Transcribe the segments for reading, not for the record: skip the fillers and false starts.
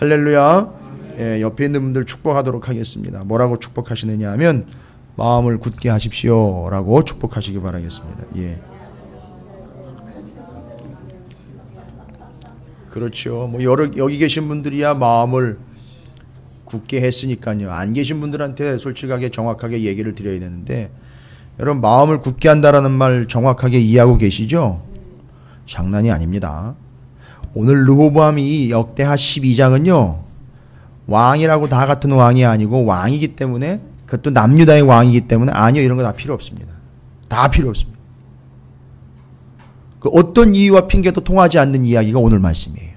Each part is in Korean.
할렐루야. 예, 옆에 있는 분들 축복하도록 하겠습니다. 뭐라고 축복하시느냐 하면 마음을 굳게 하십시오 라고 축복하시기 바라겠습니다. 예. 그렇죠. 뭐 여기 계신 분들이야 마음을 굳게 했으니까요. 안 계신 분들한테 솔직하게 정확하게 얘기를 드려야 되는데, 여러분 마음을 굳게 한다라는 말 정확하게 이해하고 계시죠? 장난이 아닙니다. 오늘 르호보암이 역대하 12장은요 왕이라고 다 같은 왕이 아니고 왕이기 때문에, 그것도 남유다의 왕이기 때문에, 아니요 이런 거 다 필요 없습니다. 다 필요 없습니다. 그 어떤 이유와 핑계도 통하지 않는 이야기가 오늘 말씀이에요.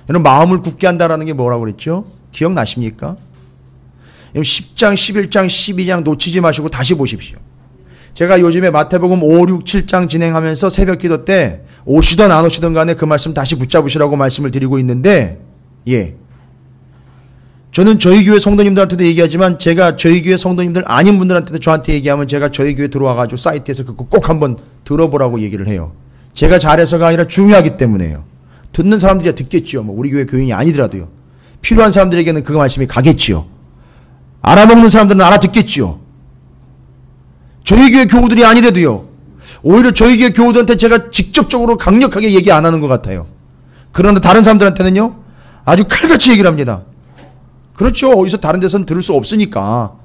여러분 마음을 굳게 한다라는 게 뭐라고 그랬죠? 기억나십니까? 10장, 11장, 12장 놓치지 마시고 다시 보십시오. 제가 요즘에 마태복음 5, 6, 7장 진행하면서 새벽 기도 때 오시던 안 오시던 간에 그 말씀 다시 붙잡으시라고 말씀을 드리고 있는데, 예. 저는 저희 교회 성도님들한테도 얘기하지만, 제가 저희 교회 성도님들 아닌 분들한테도 저한테 얘기하면 제가 저희 교회 들어와가지고 사이트에서 그거 꼭 한번 들어보라고 얘기를 해요. 제가 잘해서가 아니라 중요하기 때문에요. 듣는 사람들이 듣겠지요. 뭐 우리 교회 교인이 아니더라도요. 필요한 사람들에게는 그 말씀이 가겠지요. 알아먹는 사람들은 알아듣겠지요. 저희 교회 교우들이 아니래도요. 오히려 저희 교회 교우들한테 제가 직접적으로 강력하게 얘기 안 하는 것 같아요. 그런데 다른 사람들한테는요, 아주 칼같이 얘기를 합니다. 그렇죠. 어디서 다른 데서는 들을 수 없으니까.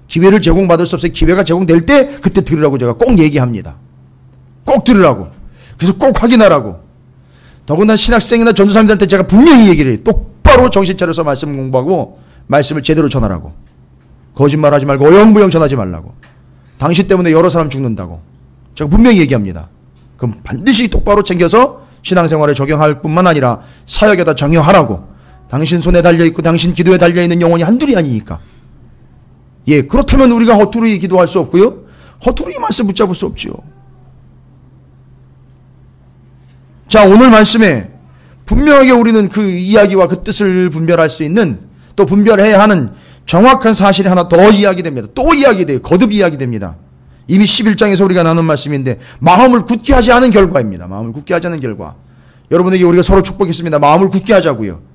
기회를 제공받을 수 없어요. 기회가 제공될 때 그때 들으라고 제가 꼭 얘기합니다. 꼭 들으라고. 그래서 꼭 확인하라고. 더군다나 신학생이나 전도사님들한테 제가 분명히 얘기를 해요. 똑바로 정신 차려서 말씀 공부하고 말씀을 제대로 전하라고. 거짓말하지 말고 어영부영 전하지 말라고. 당신 때문에 여러 사람 죽는다고. 제가 분명히 얘기합니다. 그럼 반드시 똑바로 챙겨서 신앙생활에 적용할 뿐만 아니라 사역에다 적용하라고. 당신 손에 달려있고 당신 기도에 달려있는 영혼이 한둘이 아니니까. 예, 그렇다면 우리가 허투루 기도할 수 없고요, 허투루 이 말씀 붙잡을 수 없지요. 자, 오늘 말씀에 분명하게 우리는 그 이야기와 그 뜻을 분별할 수 있는, 또 분별해야 하는 정확한 사실이 하나 더 이야기됩니다. 또 이야기돼요. 거듭 이야기됩니다. 이미 11장에서 우리가 나눈 말씀인데, 마음을 굳게 하지 않은 결과입니다. 마음을 굳게 하지 않은 결과. 여러분에게 우리가 서로 축복했습니다. 마음을 굳게 하자고요.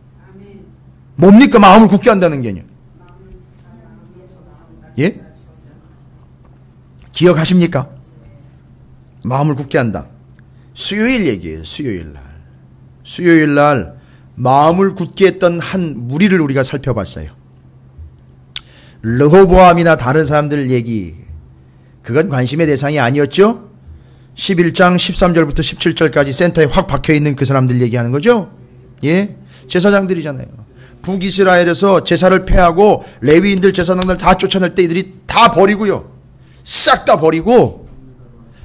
뭡니까 마음을 굳게 한다는 게요? 예? 기억하십니까? 마음을 굳게 한다. 수요일 얘기예요. 수요일 날. 수요일 날 마음을 굳게 했던 한 무리를 우리가 살펴봤어요. 르호보암이나 다른 사람들 얘기, 그건 관심의 대상이 아니었죠? 11장 13절부터 17절까지 센터에 확 박혀있는 그 사람들 얘기하는 거죠? 예? 제사장들이잖아요. 북이스라엘에서 제사를 폐하고 레위인들 제사장들 다 쫓아낼 때 이들이 다 버리고요. 싹 다 버리고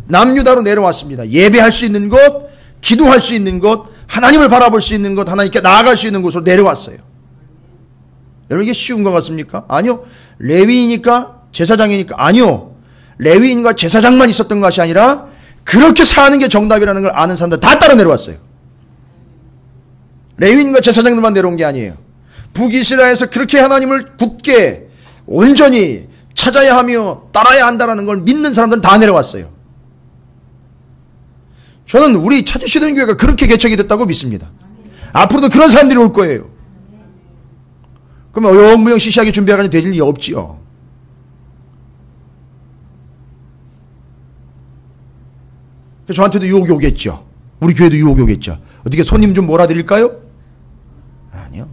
남유다로 내려왔습니다. 예배할 수 있는 곳, 기도할 수 있는 곳, 하나님을 바라볼 수 있는 곳, 하나님께 나아갈 수 있는 곳으로 내려왔어요. 여러분 이게 쉬운 것 같습니까? 아니요. 레위이니까 제사장이니까 아니요. 레위인과 제사장만 있었던 것이 아니라 그렇게 사는 게 정답이라는 걸 아는 사람들 다 따라 내려왔어요. 레위인과 제사장들만 내려온 게 아니에요. 북이스라엘에서 그렇게 하나님을 굳게 온전히 찾아야 하며 따라야 한다는 걸 믿는 사람들은 다 내려왔어요. 저는 우리 찾으시는 교회가 그렇게 개척이 됐다고 믿습니다. 앞으로도 그런 사람들이 올 거예요. 그러면 어영부영 시시하게 준비하기는 될 일이 없지요. 저한테도 유혹이 오겠죠. 우리 교회도 유혹이 오겠죠. 어떻게 손님 좀 몰아드릴까요? 아니요.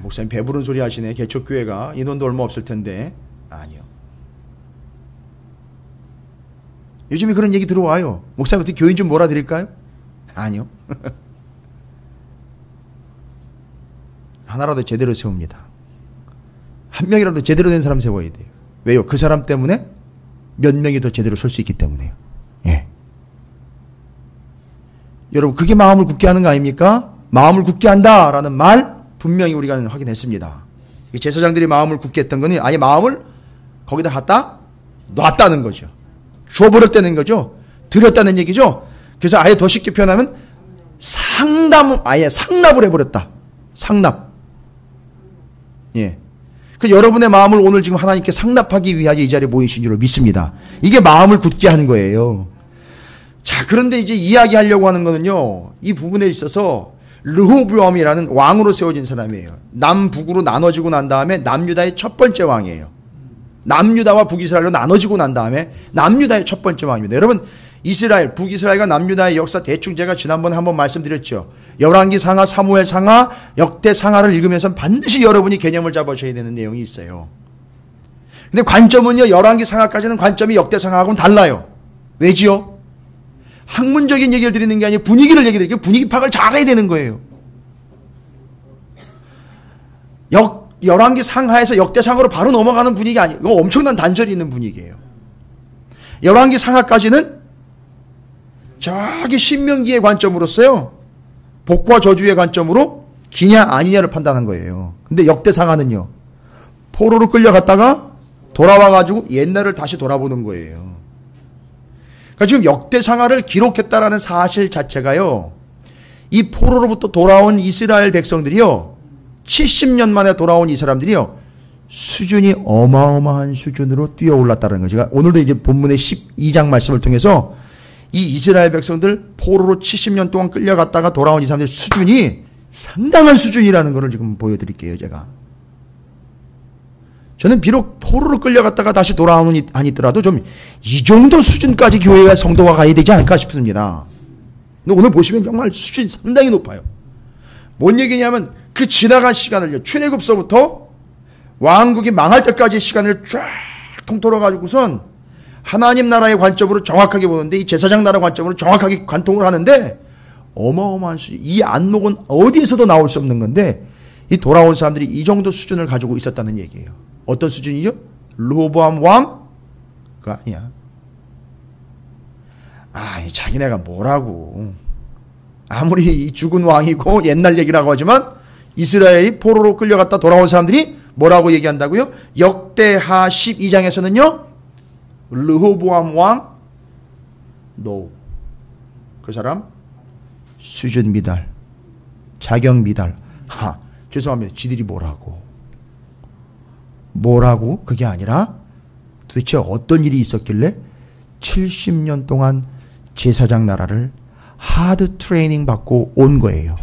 목사님 배부른 소리 하시네. 개척교회가 인원도 얼마 없을 텐데. 아니요. 요즘에 그런 얘기 들어와요. 목사님 어떻게 교인 좀 몰아드릴까요? 아니요. 하나라도 제대로 세웁니다. 한 명이라도 제대로 된 사람 세워야 돼요. 왜요? 그 사람 때문에 몇 명이 더 제대로 설 수 있기 때문에요. 예. 여러분 그게 마음을 굳게 하는 거 아닙니까? 마음을 굳게 한다라는 말 분명히 우리가 확인했습니다. 제사장들이 마음을 굳게 했던 거는 아예 마음을 거기다 갖다 놨다는 거죠. 줘버렸다는 거죠. 드렸다는 얘기죠. 그래서 아예 더 쉽게 표현하면 아예 상납을 해버렸다. 상납. 예. 그 여러분의 마음을 오늘 지금 하나님께 상납하기 위하여 이 자리에 모이신 줄로 믿습니다. 이게 마음을 굳게 하는 거예요. 자, 그런데 이제 이야기하려고 하는 거는요, 이 부분에 있어서 르호보암이라는 왕으로 세워진 사람이에요. 남북으로 나눠지고 난 다음에 남유다의 첫 번째 왕이에요. 남유다와 북이스라엘로 나눠지고 난 다음에 남유다의 첫 번째 왕입니다. 여러분, 이스라엘, 북이스라엘과 남유다의 역사 대충 제가 지난번에 한번 말씀드렸죠. 열왕기 상하, 사무엘 상하, 역대 상하를 읽으면서 반드시 여러분이 개념을 잡으셔야 되는 내용이 있어요. 근데 관점은요, 열왕기 상하까지는 관점이 역대 상하하고는 달라요. 왜지요? 학문적인 얘기를 드리는 게 아니라 분위기를 얘기드리고 분위기 파악을 잘해야 되는 거예요. 열왕기 상하에서 역대 상하로 바로 넘어가는 분위기 아니에요. 이거 엄청난 단절이 있는 분위기예요. 열왕기 상하까지는 저기 신명기의 관점으로서요, 복과 저주의 관점으로 기냐 아니냐를 판단한 거예요. 근데 역대 상하는요, 포로로 끌려갔다가 돌아와가지고 옛날을 다시 돌아보는 거예요. 그러니까 지금 역대 상하를 기록했다라는 사실 자체가요, 이 포로로부터 돌아온 이스라엘 백성들이요, 70년 만에 돌아온 이 사람들이요, 수준이 어마어마한 수준으로 뛰어올랐다는 거죠. 제가 오늘도 이제 본문의 12장 말씀을 통해서 이 이스라엘 백성들 포로로 70년 동안 끌려갔다가 돌아온 이 사람들 수준이 상당한 수준이라는 것을 지금 보여드릴게요, 제가. 저는 비록 포로로 끌려갔다가 다시 돌아오는 아니더라도 좀 이 정도 수준까지 교회와 성도가 가야 되지 않을까 싶습니다. 근데 오늘 보시면 정말 수준이 상당히 높아요. 뭔 얘기냐면 그 지나간 시간을요, 출애굽서부터 왕국이 망할 때까지의 시간을 쫙 통틀어 가지고선 하나님 나라의 관점으로 정확하게 보는데, 이 제사장 나라 관점으로 정확하게 관통을 하는데 어마어마한 수준. 이 안목은 어디에서도 나올 수 없는 건데, 이 돌아온 사람들이 이 정도 수준을 가지고 있었다는 얘기예요. 어떤 수준이죠? 르호보암 왕? 그거 아니야. 자기네가 뭐라고. 아무리 이 죽은 왕이고 옛날 얘기라고 하지만 이스라엘이 포로로 끌려갔다 돌아온 사람들이 뭐라고 얘기한다고요? 역대하 12장에서는요, 르호보암 왕, no. 그 사람 수준 미달, 자격 미달. 죄송합니다. 지들이 뭐라고? 그게 아니라 도대체 어떤 일이 있었길래 70년 동안 제사장 나라를 하드 트레이닝 받고 온 거예요.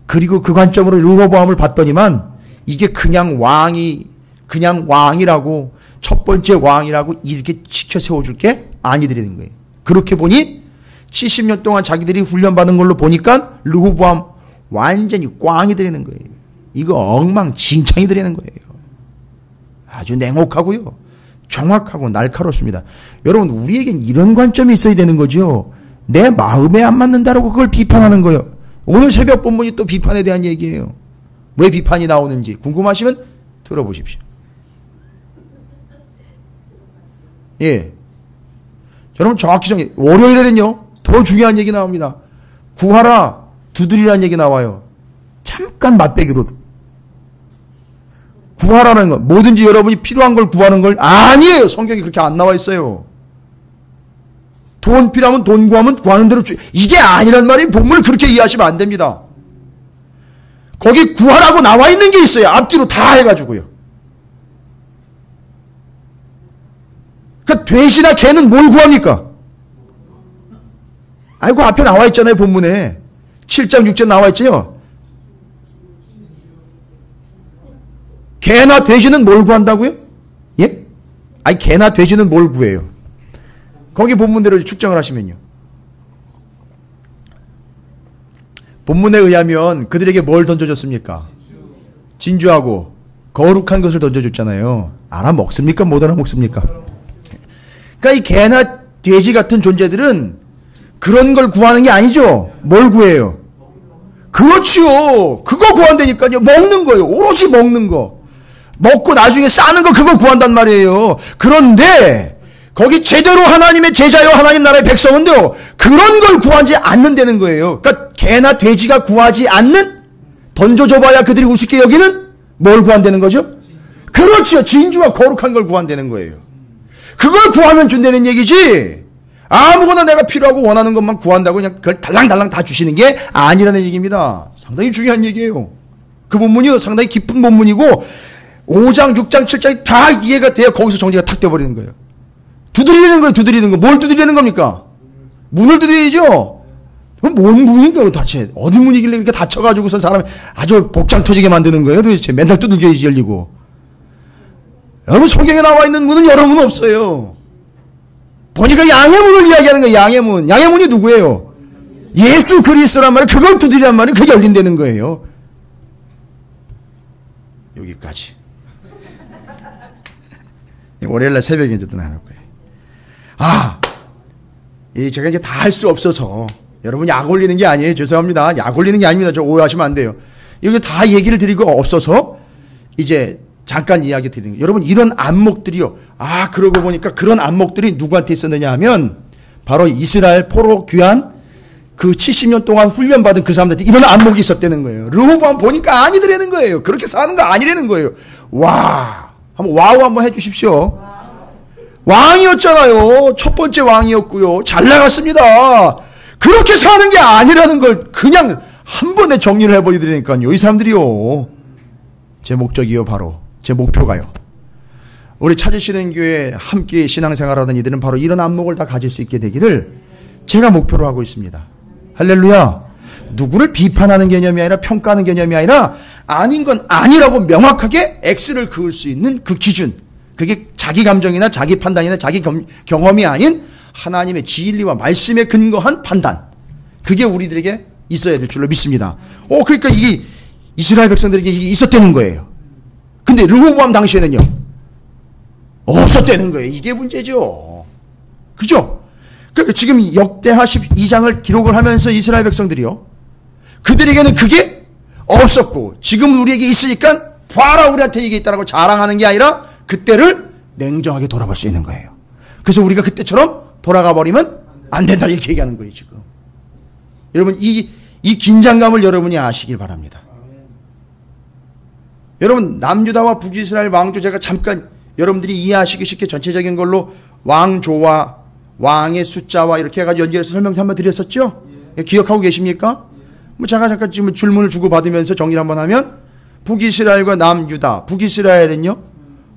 그리고 그 관점으로 르호보암을 봤더니만 이게 그냥 왕이라고, 첫 번째 왕이라고 이렇게 지켜 세워줄 게 아니더라는 거예요. 그렇게 보니 70년 동안 자기들이 훈련받은 걸로 보니까 르호보암 완전히 꽝이 되는 거예요. 이거 엉망진창이 되는 거예요. 아주 냉혹하고요, 정확하고 날카롭습니다. 여러분, 우리에겐 이런 관점이 있어야 되는 거죠. 내 마음에 안 맞는다라고 그걸 비판하는 거예요. 오늘 새벽 본문이 또 비판에 대한 얘기예요. 왜 비판이 나오는지 궁금하시면 들어보십시오. 예. 여러분, 정확히 정해. 월요일에는요, 더 중요한 얘기 나옵니다. 구하라, 두드리라는 얘기 나와요. 잠깐 맛배기로. 구하라는 거, 뭐든지 여러분이 필요한 걸 구하는 걸, 아니에요. 성경이 그렇게 안 나와 있어요. 돈 필요하면 돈 구하면 구하는 대로 이게 아니란 말이 본문을 그렇게 이해하시면 안 됩니다. 거기 구하라고 나와 있는 게 있어요. 앞뒤로 다 해가지고요. 그러니까 돼지나 개는 뭘 구합니까? 아이고, 앞에 나와 있잖아요. 본문에 7장 6절 나와 있죠. 개나 돼지는 뭘 구한다고요? 예? 개나 돼지는 뭘 구해요? 거기 본문대로 축정을 하시면요, 본문에 의하면 그들에게 뭘 던져줬습니까? 진주하고 거룩한 것을 던져줬잖아요. 알아먹습니까? 못 알아먹습니까? 그러니까 이 개나 돼지 같은 존재들은 그런 걸 구하는 게 아니죠. 뭘 구해요? 그렇지요. 그거 구한다니까요. 먹는 거예요. 오롯이 먹는 거. 먹고 나중에 싸는 거, 그거 구한단 말이에요. 그런데 거기 제대로 하나님의 제자요, 하나님 나라의 백성은요, 그런 걸 구하지 않는다는 거예요. 그러니까 개나 돼지가 구하지 않는, 던져줘봐야 그들이 우습게 여기는 뭘 구한다는 거죠? 그렇죠. 진주와 거룩한 걸 구한다는 거예요. 그걸 구하면 준다는 얘기지, 아무거나 내가 필요하고 원하는 것만 구한다고 그냥 그걸 달랑달랑 다 주시는 게 아니라는 얘기입니다. 상당히 중요한 얘기예요. 그 본문이 상당히 깊은 본문이고 5장, 6장, 7장이 다 이해가 돼야 거기서 정리가 탁 돼버리는 거예요. 두드리는 거예요. 두드리는 거. 뭘 두드리는 겁니까? 문을 두드려야죠. 뭔 문인가요, 도대체? 어디 문이길래 이렇게 닫혀가지고서 사람이 아주 복장 터지게 만드는 거예요, 도대체. 맨날 두들겨야지 열리고. 여러분, 성경에 나와 있는 문은 여러 문 없어요. 보니까 양의 문을 이야기하는 거예요, 양의 문. 양의 문이 누구예요? 예수 그리스도란 말이에요. 그걸 두드리란 말이에요. 그게 열린다는 거예요. 여기까지. 월요일날 새벽에 이제 또 나눌 거예요. 제가 이제 다 할 수 없어서, 여러분 약 올리는 게 아니에요. 죄송합니다. 약 올리는 게 아닙니다. 저 오해하시면 안 돼요. 여기 다 얘기를 드리고 없어서, 이제 잠깐 이야기 드리는 거예요. 여러분, 이런 안목들이요. 그러고 보니까 그런 안목들이 누구한테 있었느냐 하면, 바로 이스라엘 포로 귀환, 그 70년 동안 훈련받은 그 사람들한테 이런 안목이 있었다는 거예요. 르호보암 보니까 아니더라는 거예요. 그렇게 사는 거 아니라는 거예요. 한번 와우 한번 해주십시오. 왕이었잖아요. 첫 번째 왕이었고요. 잘 나갔습니다. 그렇게 사는 게 아니라는 걸 그냥 한 번에 정리를 해버리더라니까요. 이 사람들이요. 제 목적이요, 바로. 제 목표가요. 우리 찾으시는 교회 함께 신앙생활하던 이들은 바로 이런 안목을 다 가질 수 있게 되기를 제가 목표로 하고 있습니다. 할렐루야. 누구를 비판하는 개념이 아니라 평가하는 개념이 아니라 아닌 건 아니라고 명확하게 X를 그을 수 있는 그 기준. 그게 자기 감정이나 자기 판단이나 자기 경험이 아닌 하나님의 진리와 말씀에 근거한 판단. 그게 우리들에게 있어야 될 줄로 믿습니다. 그러니까 이게 이스라엘 백성들에게 이게 있었다는 거예요. 근데 르호보암 당시에는요. 없었다는 거예요. 이게 문제죠. 그죠? 그러니까 지금 역대하 12장을 기록을 하면서 이스라엘 백성들이요. 그들에게는 그게 없었고 지금 우리에게 있으니까 봐라 우리한테 이게 있다라고 자랑하는 게 아니라 그때를 냉정하게 돌아볼 수 있는 거예요. 그래서 우리가 그때처럼 돌아가 버리면 안 된다 이렇게 얘기하는 거예요 지금. 여러분 이 긴장감을 여러분이 아시길 바랍니다. 여러분 남유다와 북이스라엘 왕조 제가 잠깐 여러분들이 이해하시기 쉽게 전체적인 걸로 왕조와 왕의 숫자와 이렇게 해가지고 연결해서 설명 한번 드렸었죠? 기억하고 계십니까? 제가 잠깐 지금 질문을 주고받으면서 정리를 한번 하면 북이스라엘과 남유다. 북이스라엘은요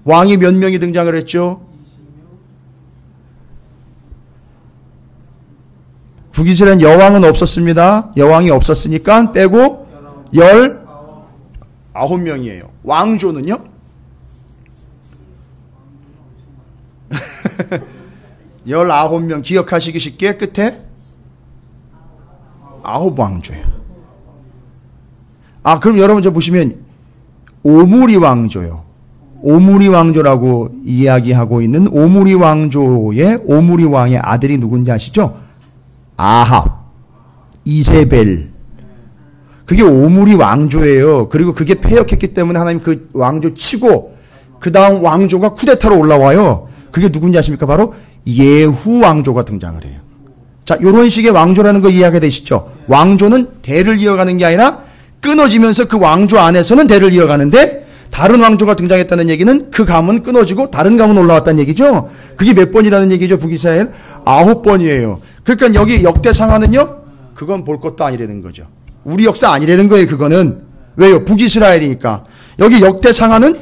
왕이 몇 명이 등장을 했죠? 북이스라엘 여왕은 없었습니다. 여왕이 없었으니까 빼고 19명이에요. 왕조는요? 19명 기억하시기 쉽게 끝에 9왕조예요. 그럼 여러분 저 보시면 오므리 왕조요. 오므리 왕조라고 이야기하고 있는 오므리 왕조의 오므리 왕의 아들이 누군지 아시죠? 아합, 이세벨. 그게 오므리 왕조예요. 그리고 그게 패역했기 때문에 하나님 그 왕조 치고 그 다음 왕조가 쿠데타로 올라와요. 그게 누군지 아십니까? 바로 예후 왕조가 등장을 해요. 자, 요런 식의 왕조라는 거 이해하게 되시죠? 왕조는 대를 이어가는 게 아니라 끊어지면서 그 왕조 안에서는 대를 이어가는데 다른 왕조가 등장했다는 얘기는 그 가문 끊어지고 다른 가문 올라왔다는 얘기죠? 그게 몇 번이라는 얘기죠? 북이스라엘 9번이에요. 그러니까 여기 역대상하는요? 그건 볼 것도 아니라는 거죠. 우리 역사 아니라는 거예요, 그거는. 왜요? 북이스라엘이니까. 여기 역대상하는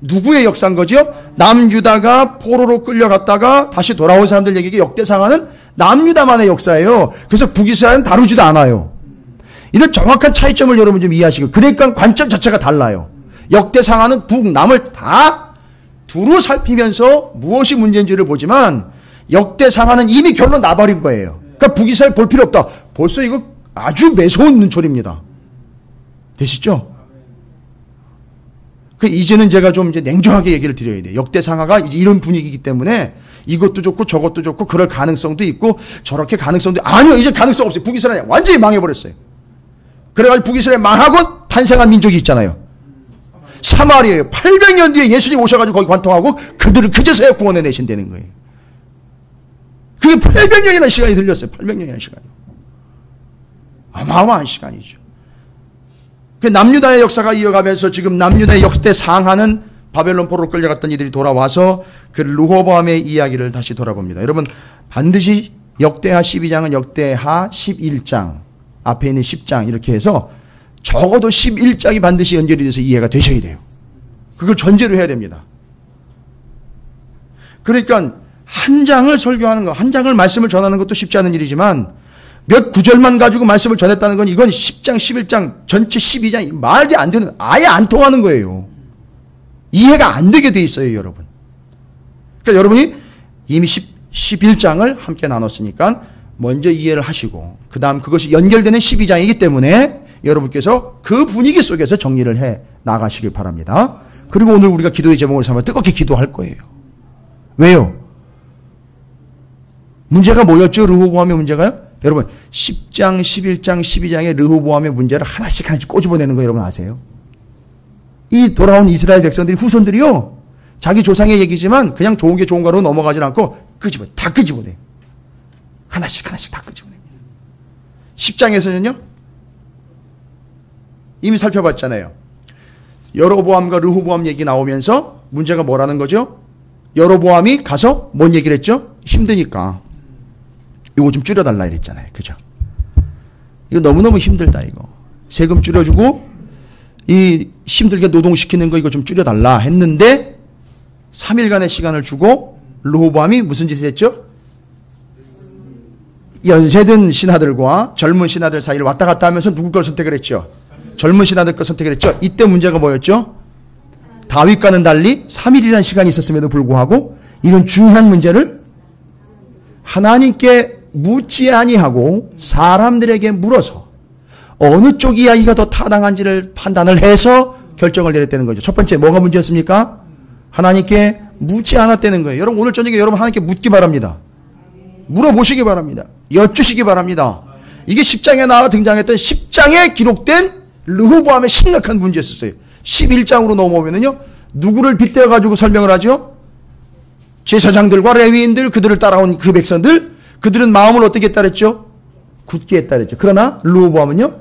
누구의 역사인 거죠? 남유다가 포로로 끌려갔다가 다시 돌아온 사람들 얘기가 역대상하는 남유다만의 역사예요. 그래서 북이스라엘은 다루지도 않아요. 이런 정확한 차이점을 여러분 좀 이해하시고, 그러니까 관점 자체가 달라요. 역대상하는 북남을 다 두루 살피면서 무엇이 문제인지를 보지만 역대상하는 이미 결론 나버린 거예요. 그러니까 북이스라엘 볼 필요 없다. 벌써 이거 아주 매서운 눈초리입니다. 되시죠? 이제는 제가 좀 이제 냉정하게 얘기를 드려야 돼요. 역대상하가 이런 분위기이기 때문에 이것도 좋고 저것도 좋고 그럴 가능성도 있고 저렇게 가능성도 아니요. 이제 가능성 없어요. 북이스라엘 완전히 망해버렸어요. 그래가지고 북이스라엘 망하고 탄생한 민족이 있잖아요. 사마리아에 800년 뒤에 예수님 오셔가지고 거기 관통하고 그들을 그제서야 구원해내신다는 거예요. 그게 800년이라는 시간이 들렸어요. 800년이라는 시간이. 어마어마한 시간이죠. 그 남유다의 역사가 이어가면서 지금 남유다의 역대 상하는 바벨론 포로로 끌려갔던 이들이 돌아와서 그 르호보암의 이야기를 다시 돌아봅니다. 여러분 반드시 역대하 12장은 역대하 11장 앞에 있는 10장 이렇게 해서 적어도 11장이 반드시 연결이 돼서 이해가 되셔야 돼요. 그걸 전제로 해야 됩니다. 그러니까 한 장을 설교하는 거, 한 장을 말씀을 전하는 것도 쉽지 않은 일이지만 몇 구절만 가지고 말씀을 전했다는 건 이건 10장, 11장, 전체 12장 말이 안 되는, 아예 안 통하는 거예요. 이해가 안 되게 돼 있어요, 여러분. 그러니까 여러분이 이미 11장을 함께 나눴으니까 먼저 이해를 하시고 그 다음 그것이 연결되는 12장이기 때문에 여러분께서 그 분위기 속에서 정리를 해 나가시길 바랍니다. 그리고 오늘 우리가 기도의 제목을 삼아 뜨겁게 기도할 거예요. 왜요? 문제가 뭐였죠? 르호보암의 문제가요? 여러분 10장, 11장, 12장의 르호보암의 문제를 하나씩 꼬집어내는 거 여러분 아세요? 이 돌아온 이스라엘 백성들이 후손들이요. 자기 조상의 얘기지만 그냥 좋은 게 좋은 거로 넘어가지 않고 다 끄집어내. 하나씩 다 끄집어냅니다. 10장에서는요. 이미 살펴봤잖아요. 여로보암과 르호보암 얘기 나오면서 문제가 뭐라는 거죠? 여로보암이 가서 뭔 얘기를 했죠? 힘드니까. 이거 좀 줄여달라 이랬잖아요. 그죠? 이거 너무너무 힘들다 이거. 세금 줄여주고 이 힘들게 노동시키는 거 이거 좀 줄여달라 했는데 3일간의 시간을 주고 르호보암이 무슨 짓을 했죠? 연세든 신하들과 젊은 신하들 사이를 왔다 갔다 하면서 누구 걸 선택을 했죠? 젊은 신하들 걸 선택을 했죠. 이때 문제가 뭐였죠? 다윗과는 달리 3일이라는 시간이 있었음에도 불구하고 이런 중요한 문제를 하나님께 묻지 아니하고 사람들에게 물어서 어느 쪽 이야기가 더 타당한지를 판단을 해서 결정을 내렸다는 거죠. 첫 번째 뭐가 문제였습니까? 하나님께 묻지 않았다는 거예요. 여러분 오늘 저녁에 여러분 하나님께 묻기 바랍니다. 물어보시기 바랍니다. 여쭈시기 바랍니다. 이게 10장에 나와 등장했던 10장에 기록된 르호보암의 심각한 문제였어요. 11장으로 넘어오면은요. 누구를 빗대어 가지고 설명을 하죠? 제사장들과 레위인들, 그들을 따라온 그 백성들, 그들은 마음을 어떻게 했다 그랬죠? 굳게 했다 그랬죠. 그러나 르호보암은요.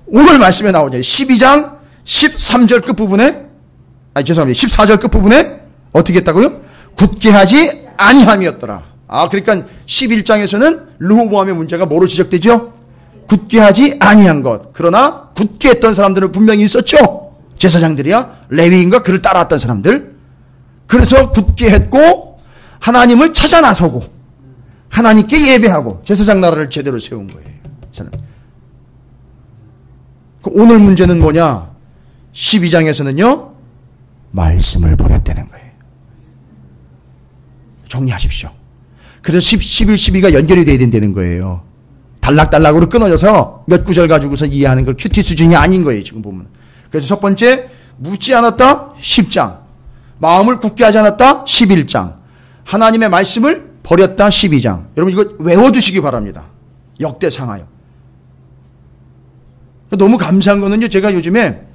오늘 말씀에 나오죠. 12장 13절 끝부분에 죄송합니다. 14절 끝부분에 어떻게 했다고요? 굳게 하지 아니함이었더라. 그러니까 11장에서는 르호보암의 문제가 뭐로 지적되죠? 굳게 하지 아니한 것. 그러나 굳게 했던 사람들은 분명히 있었죠. 제사장들이야 레위인과 그를 따라왔던 사람들. 그래서 굳게 했고 하나님을 찾아 나서고 하나님께 예배하고 제사장 나라를 제대로 세운 거예요. 오늘 문제는 뭐냐? 12장에서는요. 말씀을 버렸다는 거예요. 정리하십시오. 그래서 10, 11, 12가 연결이 돼야 된다는 거예요. 단락단락으로 끊어져서 몇 구절 가지고서 이해하는 걸 큐티 수준이 아닌 거예요. 지금 보면. 그래서 첫 번째 묻지 않았다 10장. 마음을 굳게 하지 않았다 11장. 하나님의 말씀을 버렸다 12장. 여러분 이거 외워두시기 바랍니다. 역대상하여. 너무 감사한 거는요. 제가 요즘에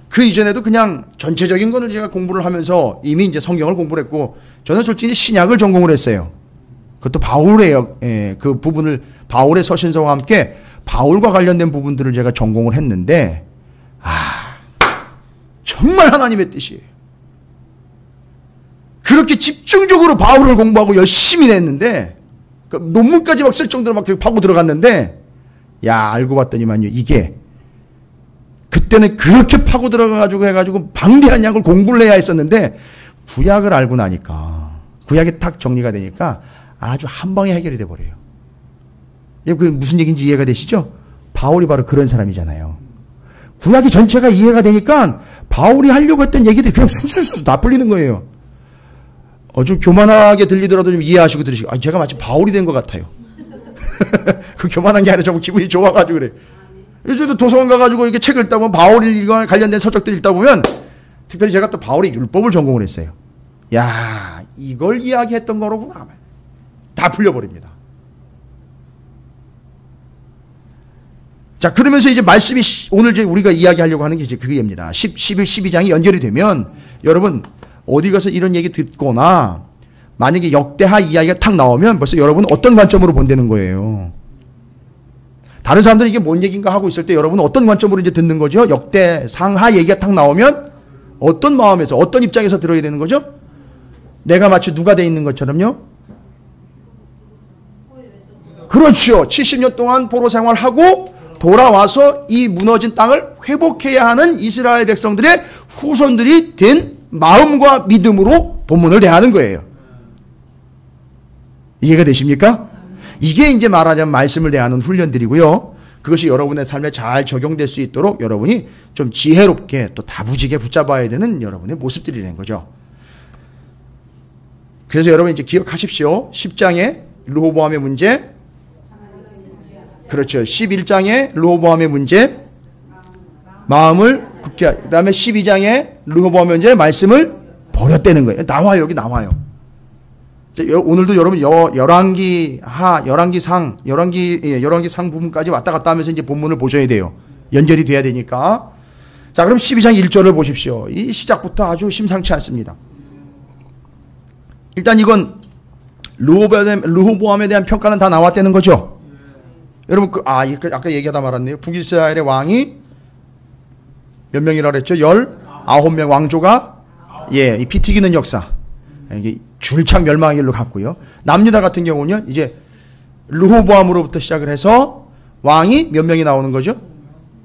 그 이전에도 그냥 전체적인 거를 제가 공부를 하면서 이미 이제 성경을 공부를 했고 저는 솔직히 신약을 전공을 했어요. 그것도 바울의 그 부분을 바울의 서신서와 함께 바울과 관련된 부분들을 제가 전공을 했는데 정말 하나님의 뜻이에요. 그렇게 집중적으로 바울을 공부하고 열심히 냈는데 그 논문까지 막 쓸 정도로 막 파고 들어갔는데 알고 봤더니만요. 이게 그때는 그렇게 파고 들어가가지고 해가지고 방대한 양을 공부를 해야 했었는데 구약을 알고 나니까 구약이 딱 정리가 되니까 아주 한 방에 해결이 돼버려요. 그 무슨 얘기인지 이해가 되시죠? 바울이 바로 그런 사람이잖아요. 구약이 전체가 이해가 되니까 바울이 하려고 했던 얘기들이 그냥 술술술 다 풀리는 거예요. 좀 교만하게 들리더라도 좀 이해하시고 들으시고 제가 마치 바울이 된 것 같아요. 그 교만한 게 아니라 좀 기분이 좋아가지고 그래. 요즘도 도서관 가가지고 이렇게 책을 읽다 보면 바울과 관련된 서적들 읽다 보면 특별히 제가 또 바울의 율법을 전공을 했어요. 이걸 이야기했던 거로구나. 다 풀려버립니다. 자, 그러면서 이제 말씀이 오늘 이제 우리가 이야기하려고 하는 게 이제 그게입니다. 10, 11, 12장이 연결이 되면 여러분 어디 가서 이런 얘기 듣거나 만약에 역대하 이야기가 탁 나오면 벌써 여러분은 어떤 관점으로 본다는 거예요. 다른 사람들이 이게 뭔 얘기인가 하고 있을 때 여러분은 어떤 관점으로 이제 듣는 거죠? 역대상하 얘기가 탁 나오면 어떤 마음에서 어떤 입장에서 들어야 되는 거죠? 내가 마치 누가 돼 있는 것처럼요? 그렇죠. 70년 동안 포로 생활하고 돌아와서 이 무너진 땅을 회복해야 하는 이스라엘 백성들의 후손들이 된 마음과 믿음으로 본문을 대하는 거예요. 이해가 되십니까? 이게 이제 말하자면 말씀을 대하는 훈련들이고요. 그것이 여러분의 삶에 잘 적용될 수 있도록 여러분이 좀 지혜롭게 또 다부지게 붙잡아야 되는 여러분의 모습들이라는 거죠. 그래서 여러분 이제 기억하십시오. 10장의 르호보암의 문제, 그렇죠. 11장의 르호보암의 문제, 마음을 굳게 하고, 그 다음에 12장의 르호보암의 문제, 말씀을 버렸다는 거예요. 나와요. 여기 나와요. 오늘도 여러분 열왕기 상 부분까지 왔다 갔다 하면서 이제 본문을 보셔야 돼요. 연결이 돼야 되니까. 자, 그럼 12장 1절을 보십시오. 이 시작부터 아주 심상치 않습니다. 일단 이건 르호보암에 대한 평가는 다 나왔다는 거죠. 여러분 아까 얘기하다 말았네요. 북이스라엘의 왕이 몇 명이라 그랬죠? 19명 왕조가 이 피 튀기는 역사. 이게 줄창 멸망의 길로 갔고요. 남유다 같은 경우는 이제 르호보암으로부터 시작을 해서 왕이 몇 명이 나오는 거죠?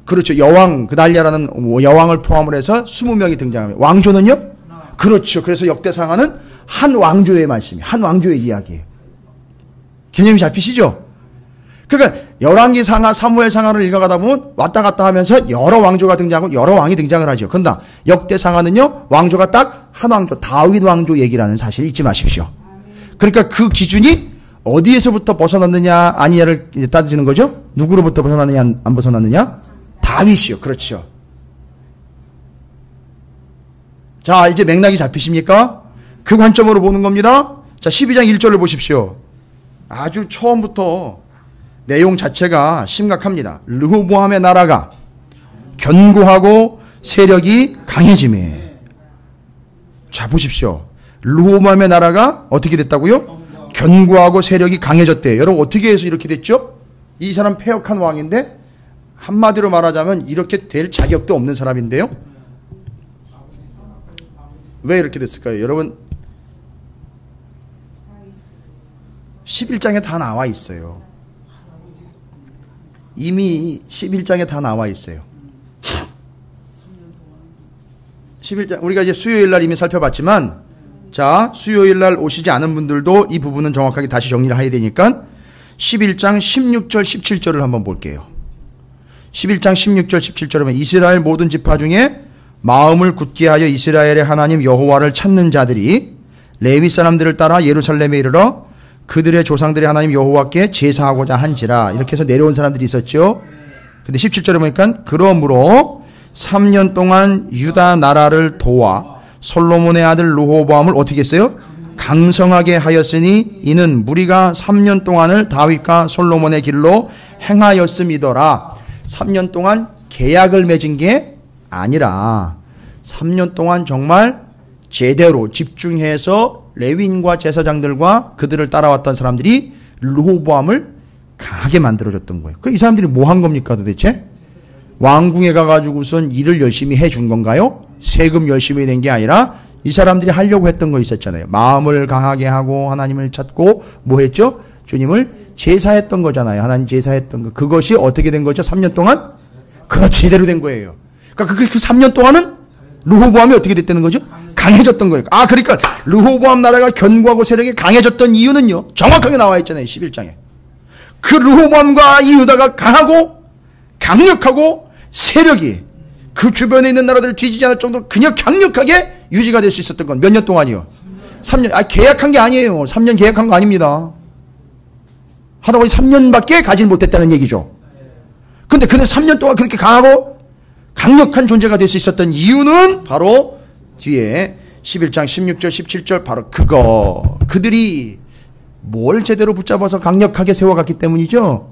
그렇죠. 여왕, 그달리아라는 여왕을 포함을 해서 20명이 등장합니다. 왕조는요? 그렇죠. 그래서 역대상하는 한 왕조의 말씀이, 한 왕조의 이야기예요. 개념이 잡히시죠? 그러니까 열왕기 상하, 사무엘 상하를 읽어가다 보면 왔다 갔다 하면서 여러 왕조가 등장하고 여러 왕이 등장을 하죠. 그런데 역대 상하는요, 왕조가 딱 한 왕조, 다윗 왕조 얘기라는 사실을 잊지 마십시오. 그러니까 그 기준이 어디에서부터 벗어났느냐 아니냐를 따지는 거죠. 누구로부터 벗어났느냐 안 벗어났느냐? 다윗이요. 그렇죠. 자, 이제 맥락이 잡히십니까? 그 관점으로 보는 겁니다. 자, 12장 1절을 보십시오. 아주 처음부터 내용 자체가 심각합니다. 르호보암의 나라가 견고하고 세력이 강해짐에. 자, 보십시오. 르호보암의 나라가 어떻게 됐다고요? 견고하고 세력이 강해졌대요. 여러분 어떻게 해서 이렇게 됐죠? 이 사람 패역한 왕인데 한마디로 말하자면 이렇게 될 자격도 없는 사람인데요. 왜 이렇게 됐을까요? 여러분 11장에 다 나와 있어요. 이미 11장에 다 나와 있어요. 11장, 우리가 이제 수요일 날 이미 살펴봤지만, 자, 수요일 날 오시지 않은 분들도 이 부분은 정확하게 다시 정리를 해야 되니까, 11장 16절, 17절을 한번 볼게요. 11장 16절, 17절이면 이스라엘 모든 지파 중에 마음을 굳게 하여 이스라엘의 하나님 여호와를 찾는 자들이 레위 사람들을 따라 예루살렘에 이르러 그들의 조상들의 하나님 여호와께 제사하고자 한지라. 이렇게 해서 내려온 사람들이 있었죠. 근데 17절에 보니까 그러므로 3년 동안 유다 나라를 도와 솔로몬의 아들 르호보암을 어떻게 했어요? 강성하게 하였으니 이는 무리가 3년 동안을 다윗과 솔로몬의 길로 행하였음이더라. 3년 동안 계약을 맺은 게 아니라 3년 동안 정말 제대로 집중해서 레위인과 제사장들과 그들을 따라왔던 사람들이 르호보암을 강하게 만들어줬던 거예요. 이 사람들이 뭐 한 겁니까 도대체? 왕궁에 가가지고선 일을 열심히 해준 건가요? 세금 열심히 낸 게 아니라 이 사람들이 하려고 했던 거 있었잖아요. 마음을 강하게 하고 하나님을 찾고 뭐 했죠? 주님을 제사했던 거잖아요. 하나님 제사했던 거. 그것이 어떻게 된 거죠? 3년 동안? 그렇지, 제대로 된 거예요. 그러니까 그 3년 동안은 르호보암이 어떻게 됐다는 거죠? 강해졌던 거예요. 그러니까 르호보암 나라가 견고하고 세력이 강해졌던 이유는요. 정확하게 나와 있잖아요. 11장에. 그 르호보암과 이 유다가 강하고 강력하고 세력이 그 주변에 있는 나라들을 뒤지지 않을 정도로 그냥 강력하게 유지가 될 수 있었던 건 몇 년 동안이요? 3년. 계약한 게 아니에요. 3년 계약한 거 아닙니다. 하다 보니 3년밖에 가지 못했다는 얘기죠. 근데 3년 동안 그렇게 강하고 강력한 존재가 될 수 있었던 이유는 바로 뒤에 11장 16절 17절 바로 그들이 뭘 제대로 붙잡아서 강력하게 세워갔기 때문이죠.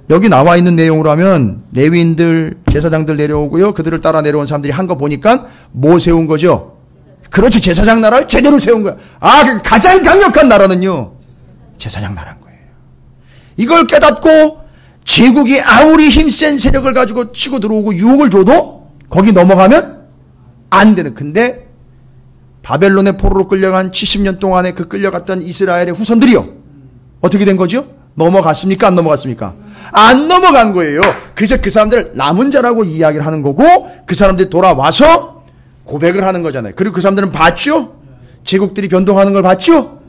여기 나와 있는 내용으로 하면 레위인들, 제사장들 내려오고요. 그들을 따라 내려온 사람들이 한 거 보니까 뭐 세운 거죠? 그렇죠. 제사장 나라를 제대로 세운 거야. 가장 강력한 나라는요. 제사장 나라인 거예요. 이걸 깨닫고 제국이 아무리 힘센 세력을 가지고 치고 들어오고 유혹을 줘도 거기 넘어가면 안 되는. 근데 바벨론의 포로로 끌려간 70년 동안에 그 끌려갔던 이스라엘의 후손들이요. 어떻게 된 거죠? 넘어갔습니까? 안 넘어갔습니까? 안 넘어간 거예요. 그래서 그 사람들 남은 자라고 이야기를 하는 거고 그 사람들이 돌아와서 고백을 하는 거잖아요. 그리고 그 사람들은 봤죠? 제국들이 변동하는 걸 봤죠?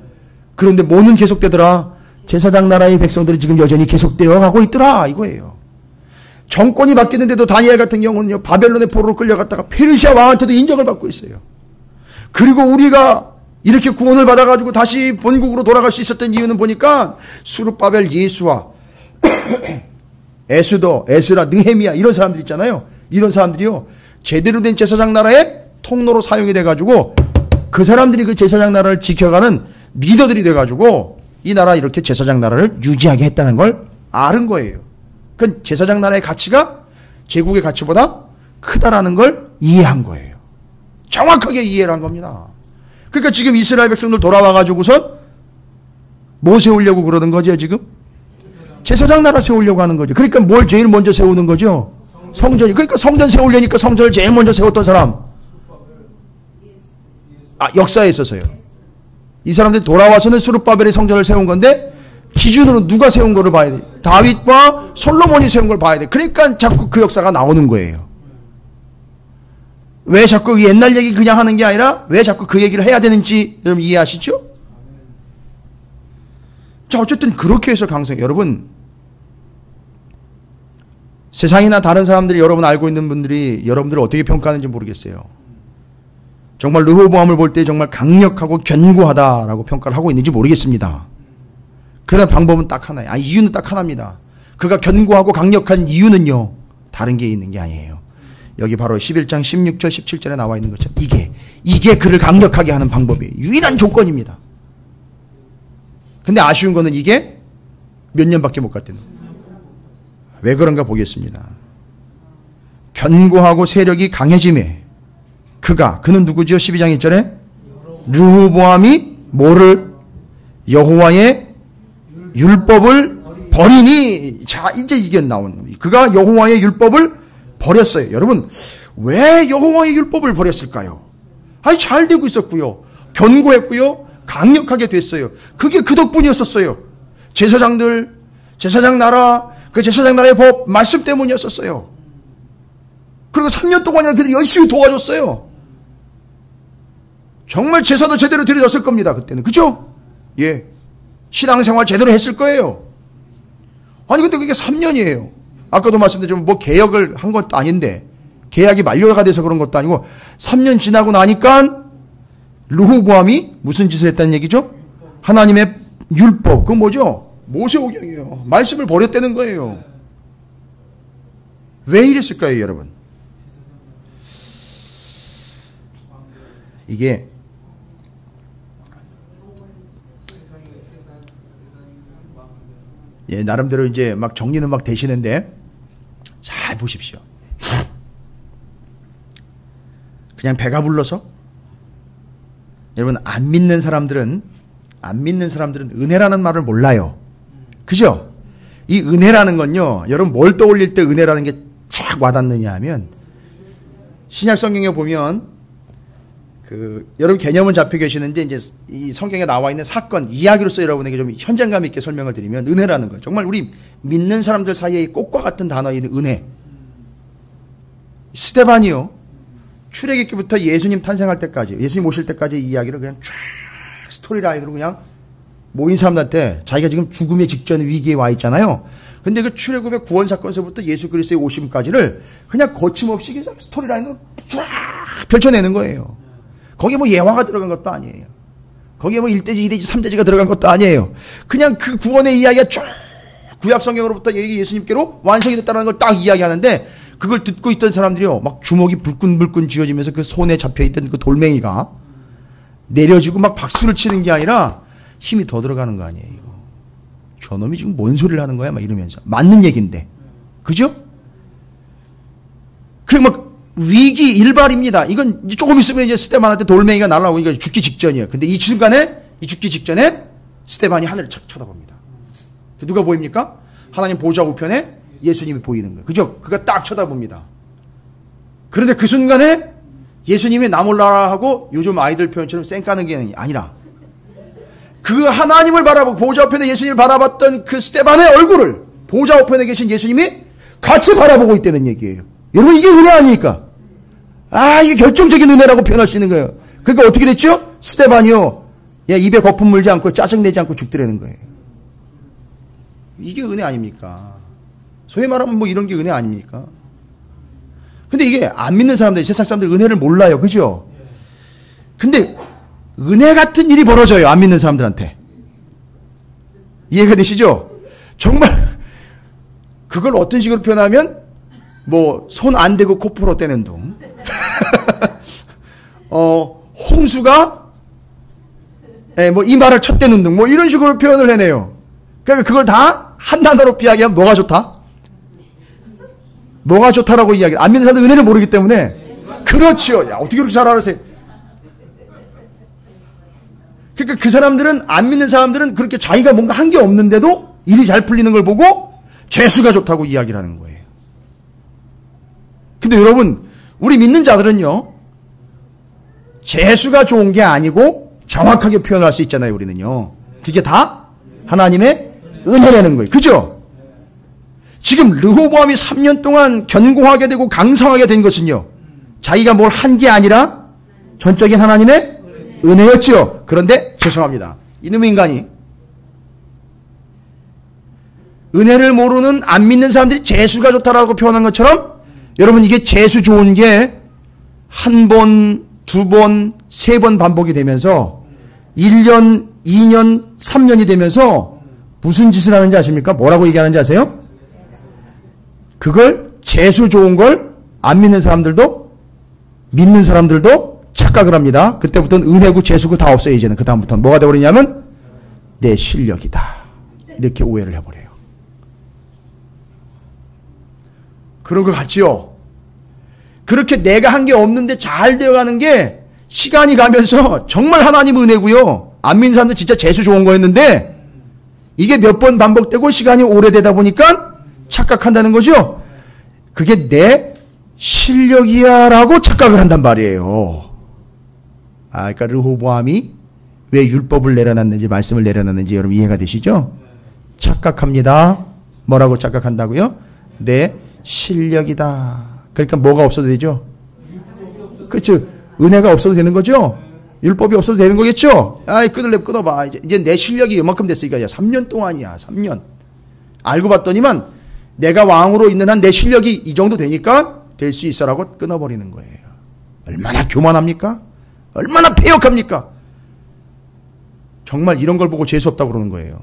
그런데 뭐는 계속되더라? 제사장 나라의 백성들이 지금 여전히 계속되어 가고 있더라 이거예요. 정권이 바뀌는데도 다니엘 같은 경우는요, 바벨론의 포로로 끌려갔다가 페르시아 왕한테도 인정을 받고 있어요. 그리고 우리가 이렇게 구원을 받아가지고 다시 본국으로 돌아갈 수 있었던 이유는 보니까 수르바벨, 예수와 에스더, 에스라, 느헤미야 이런 사람들 있잖아요. 이런 사람들이요, 제대로 된 제사장 나라의 통로로 사용이 돼가지고 그 사람들이 그 제사장 나라를 지켜가는 리더들이 돼가지고 이 나라 이렇게 제사장 나라를 유지하게 했다는 걸 아는 거예요. 그 제사장 나라의 가치가 제국의 가치보다 크다라는 걸 이해한 거예요. 정확하게 이해를 한 겁니다. 그러니까 지금 이스라엘 백성들 돌아와가지고선 뭐 세우려고 그러는 거죠 지금? 제사장 나라 세우려고 하는 거죠. 그러니까 뭘 제일 먼저 세우는 거죠? 성전이. 그러니까 성전 세우려니까 성전을 제일 먼저 세웠던 사람. 역사에 있어서요. 이 사람들이 돌아와서는 수르바벨의 성전을 세운 건데 기준으로 누가 세운 거를 봐야 돼. 다윗과 솔로몬이 세운 걸 봐야 돼. 그러니까 자꾸 그 역사가 나오는 거예요. 왜 자꾸 옛날 얘기 그냥 하는 게 아니라 왜 자꾸 그 얘기를 해야 되는지 여러분 이해하시죠? 자, 어쨌든 그렇게 해서 여러분, 세상이나 다른 사람들이 여러분 알고 있는 분들이 여러분들을 어떻게 평가하는지 모르겠어요. 정말 르호보암을 볼 때 정말 강력하고 견고하다라고 평가를 하고 있는지 모르겠습니다. 그런 방법은 딱 하나예요. 이유는 딱 하나입니다. 그가 견고하고 강력한 이유는요, 다른 게 있는 게 아니에요. 여기 바로 11장 16절 17절에 나와 있는 것처럼 이게 그를 강력하게 하는 방법이에요. 유일한 조건입니다. 근데 아쉬운 거는 이게 몇 년밖에 못 갔대요. 왜 그런가 보겠습니다. 견고하고 세력이 강해짐에 그는 누구지요? 12장 1절에 르호보암이 뭐를? 여호와의 율법을 버리니. 자, 이제 이게 나오는 겁니다. 그가 여호와의 율법을 버렸어요. 여러분, 왜 여호와의 율법을 버렸을까요? 잘 되고 있었고요, 견고했고요, 강력하게 됐어요. 그게 그 덕분이었었어요. 제사장들, 제사장 나라, 그 제사장 나라의 법, 말씀 때문이었었어요. 그리고 3년 동안이나 그들이 열심히 도와줬어요. 정말 제사도 제대로 드려졌을 겁니다. 그때는. 그죠? 예. 신앙생활 제대로 했을 거예요. 근데 그게 3년이에요. 아까도 말씀드렸지만 뭐 개혁을 한 것도 아닌데, 계약이 만료가 돼서 그런 것도 아니고 3년 지나고 나니까 르호보암이 무슨 짓을 했다는 얘기죠? 하나님의 율법, 그건 뭐죠? 모세오경이에요. 말씀을 버렸다는 거예요. 왜 이랬을까요, 여러분? 이게 나름대로 이제 막 정리는 막 되시는데 잘 보십시오. 그냥 배가 불러서 여러분 안 믿는 사람들은 은혜라는 말을 몰라요. 그죠? 이 은혜라는 건요, 여러분 뭘 떠올릴 때 은혜라는 게 쫙 와닿느냐 하면 신약 성경에 보면 여러분 개념은 잡혀 계시는데 이제 이 성경에 나와 있는 사건 이야기로서 여러분에게 좀 현장감 있게 설명을 드리면 은혜라는 거예요. 정말 우리 믿는 사람들 사이에 꽃과 같은 단어인 은혜. 스데반이요, 출애굽기부터 예수님 탄생할 때까지, 예수님 오실 때까지 이 이야기를 그냥 쫙 스토리라인으로 그냥 모인 사람들한테 자기가 지금 죽음의 직전 위기에 와 있잖아요. 근데 그 출애굽의 구원 사건서부터 예수 그리스도의 오심까지를 그냥 거침없이 스토리라인으로 쫙 펼쳐내는 거예요. 거기에 뭐 예화가 들어간 것도 아니에요. 거기에 뭐 1대지, 2대지, 3대지가 들어간 것도 아니에요. 그냥 그 구원의 이야기가 쫙 구약 성경으로부터 예수님께로 완성이 됐다는 걸 딱 이야기하는데, 그걸 듣고 있던 사람들이요, 막 주먹이 불끈불끈 쥐어지면서 그 손에 잡혀있던 그 돌멩이가 내려지고 막 박수를 치는 게 아니라 힘이 더 들어가는 거 아니에요, 이거. 저놈이 지금 뭔 소리를 하는 거야? 막 이러면서. 맞는 얘기인데. 그죠? 그리고 막 위기 일발입니다. 이건 조금 있으면 이제 스데반한테 돌멩이가 날아오고 이거 죽기 직전이에요. 근데 이 순간에, 이 죽기 직전에 스데반이 하늘을 착 쳐다봅니다. 누가 보입니까? 하나님 보좌 우편에 예수님이 보이는 거예요. 그죠? 그가 딱 쳐다봅니다. 그런데 그 순간에 예수님이 나 몰라라 하고 요즘 아이들 표현처럼 쌩까는 게 아니라 그 하나님을 바라보고 보좌 우편에 예수님을 바라봤던 그 스데반의 얼굴을 보좌 우편에 계신 예수님이 같이 바라보고 있다는 얘기예요. 여러분, 이게 은혜 아닙니까? 이게 결정적인 은혜라고 표현할 수 있는 거예요. 그러니까 어떻게 됐죠? 스데반이요, 입에 거품 물지 않고 짜증내지 않고 죽더라는 거예요. 이게 은혜 아닙니까? 소위 말하면 뭐 이런 게 은혜 아닙니까? 근데 이게 안 믿는 사람들, 세상 사람들 은혜를 몰라요. 그죠? 근데 은혜 같은 일이 벌어져요. 안 믿는 사람들한테. 이해가 되시죠? 정말 그걸 어떤 식으로 표현하면 뭐 손 안 대고 코 풀어 떼는 둥. 홍수가 뭐 이마를 쳤대는 둥. 뭐 이런 식으로 표현을 해내요. 그러니까 그걸 다 한 단어로 이야기하면 뭐가 좋다? 뭐가 좋다라고 이야기. 안 믿는 사람들 은혜를 모르기 때문에. 그렇죠. 야, 어떻게 그렇게 잘 알아세요? 그러니까 그 사람들은, 안 믿는 사람들은 그렇게 자기가 뭔가 한 게 없는데도 일이 잘 풀리는 걸 보고 죄수가 좋다고 이야기를 하는 거예요. 근데 여러분, 우리 믿는 자들은요, 죄수가 좋은 게 아니고 정확하게 표현할 수 있잖아요, 우리는요. 그게 다 하나님의 은혜라는 거예요. 그죠? 지금 르호보암이 3년 동안 견고하게 되고 강성하게 된 것은요, 자기가 뭘 한 게 아니라 전적인 하나님의 은혜였지요. 그런데 죄송합니다. 이놈의 인간이 은혜를 모르는 안 믿는 사람들이 재수가 좋다라고 표현한 것처럼 여러분 이게 재수 좋은 게 한 번, 두 번, 세 번 반복이 되면서 1년, 2년, 3년이 되면서 무슨 짓을 하는지 아십니까? 뭐라고 얘기하는지 아세요? 그걸 재수 좋은 걸 안 믿는 사람들도 믿는 사람들도 착각을 합니다. 그때부터는 은혜고 재수고 다 없어요. 이제는 그 다음부터는 뭐가 되어버리냐면 내 실력이다. 이렇게 오해를 해버려요. 그런 것 같지요? 그렇게 내가 한 게 없는데 잘 되어가는 게 시간이 가면서 정말 하나님 은혜고요. 안 믿는 사람들 진짜 재수 좋은 거였는데 이게 몇 번 반복되고 시간이 오래되다 보니까 착각한다는 거죠. 그게 내 실력이야 라고 착각을 한단 말이에요. 그러니까 르호보암이 왜 율법을 내려놨는지 말씀을 내려놨는지 여러분 이해가 되시죠? 착각합니다. 뭐라고 착각한다고요? 내 실력이다. 그러니까 뭐가 없어도 되죠? 그렇죠. 은혜가 없어도 되는 거죠? 율법이 없어도 되는 거겠죠? 끊을래 끊어봐. 이제 내 실력이 이만큼 됐으니까 3년 동안이야. 3년. 알고 봤더니만 내가 왕으로 있는 한 내 실력이 이 정도 되니까 될 수 있어라고 끊어버리는 거예요. 얼마나 교만합니까? 얼마나 패역합니까? 정말 이런 걸 보고 재수없다고 그러는 거예요.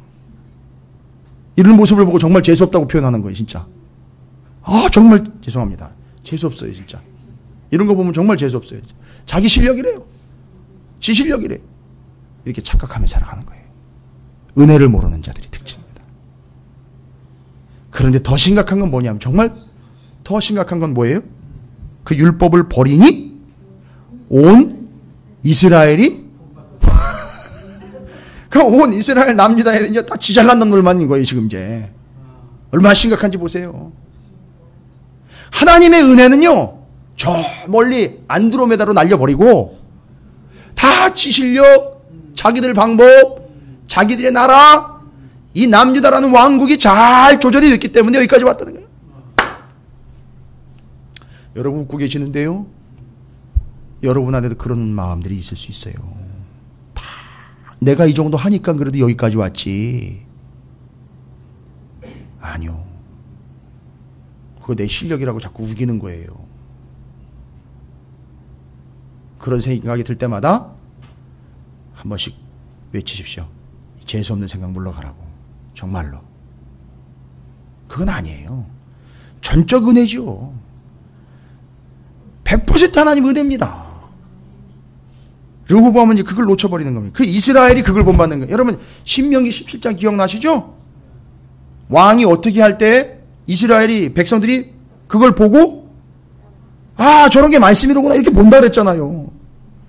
이런 모습을 보고 정말 재수없다고 표현하는 거예요. 진짜. 정말 죄송합니다. 재수없어요. 진짜. 이런 거 보면 정말 재수없어요. 자기 실력이래요. 지 실력이래요. 이렇게 착각하며 살아가는 거예요. 은혜를 모르는 자들이 특징입니다. 그런데 더 심각한 건 뭐냐면 정말 더 심각한 건 뭐예요? 그 율법을 버리니 온 이스라엘이 그럼 온 이스라엘 남유다에 이제 다 지잘난 놈들만인 거예요. 지금 이제 얼마나 심각한지 보세요. 하나님의 은혜는요 저 멀리 안드로메다로 날려버리고 다 지 실력, 자기들 방법, 자기들의 나라, 이 남유다라는 왕국이 잘 조절이 됐기 때문에 여기까지 왔다는 거예요. 여러분 웃고 계시는데요. 여러분 안에도 그런 마음들이 있을 수 있어요. 다 내가 이 정도 하니까 그래도 여기까지 왔지. 아니요. 그거 내 실력이라고 자꾸 우기는 거예요. 그런 생각이 들 때마다 한 번씩 외치십시오. 재수없는 생각 물러가라고. 정말로. 그건 아니에요. 전적 은혜죠. 100% 하나님 은혜입니다. 르호보암은 이제 그걸 놓쳐버리는 겁니다. 그 이스라엘이 그걸 본받는 거예요. 여러분 신명기 17장 기억나시죠? 왕이 어떻게 할 때 이스라엘이 백성들이 그걸 보고 저런 게 말씀이로구나 이렇게 본다 그랬잖아요.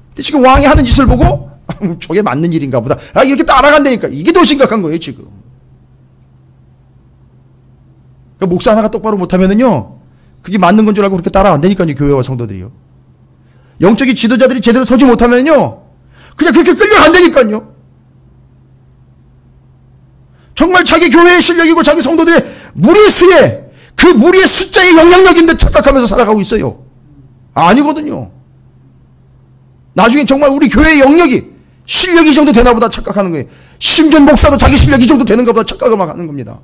근데 지금 왕이 하는 짓을 보고 저게 맞는 일인가 보다. 이렇게 따라간다니까. 이게 더 심각한 거예요 지금. 그러니까 목사 하나가 똑바로 못하면은요 그게 맞는 건 줄 알고 그렇게 따라간다니까요. 교회와 성도들이요. 영적인 지도자들이 제대로 서지 못하면요 그냥 그렇게 끌려간다니까요. 정말 자기 교회의 실력이고 자기 성도들의 무리수에 그 무리의 숫자의 영향력인데 착각하면서 살아가고 있어요. 아니거든요. 나중에 정말 우리 교회의 영역이 실력이 이 정도 되나 보다 착각하는 거예요. 심지어 목사도 자기 실력이 이 정도 되는가 보다 착각을 막 하는 겁니다.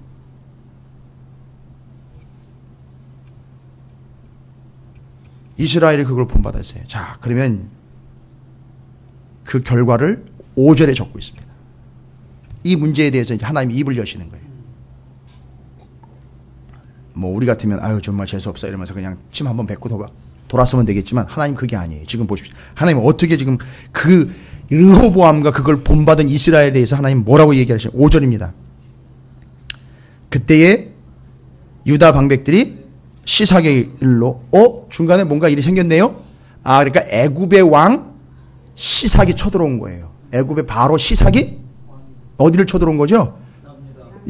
이스라엘이 그걸 본받았어요. 자, 그러면 그 결과를 5절에 적고 있습니다. 이 문제에 대해서 이제 하나님이 입을 여시는 거예요. 뭐 우리 같으면 아유 정말 재수없어 이러면서 그냥 침 한번 뱉고 돌았으면 되겠지만 하나님 그게 아니에요. 지금 보십시오. 하나님은 어떻게 지금 그 르호보암과 그걸 본받은 이스라엘에 대해서 하나님 뭐라고 얘기하시냐. 5절입니다. 그때에 유다 방백들이 시삭의 일로 중간에 뭔가 일이 생겼네요. 그러니까 애굽의 왕 시삭이 쳐들어온 거예요. 애굽의 바로 시삭이 어디를 쳐들어온 거죠?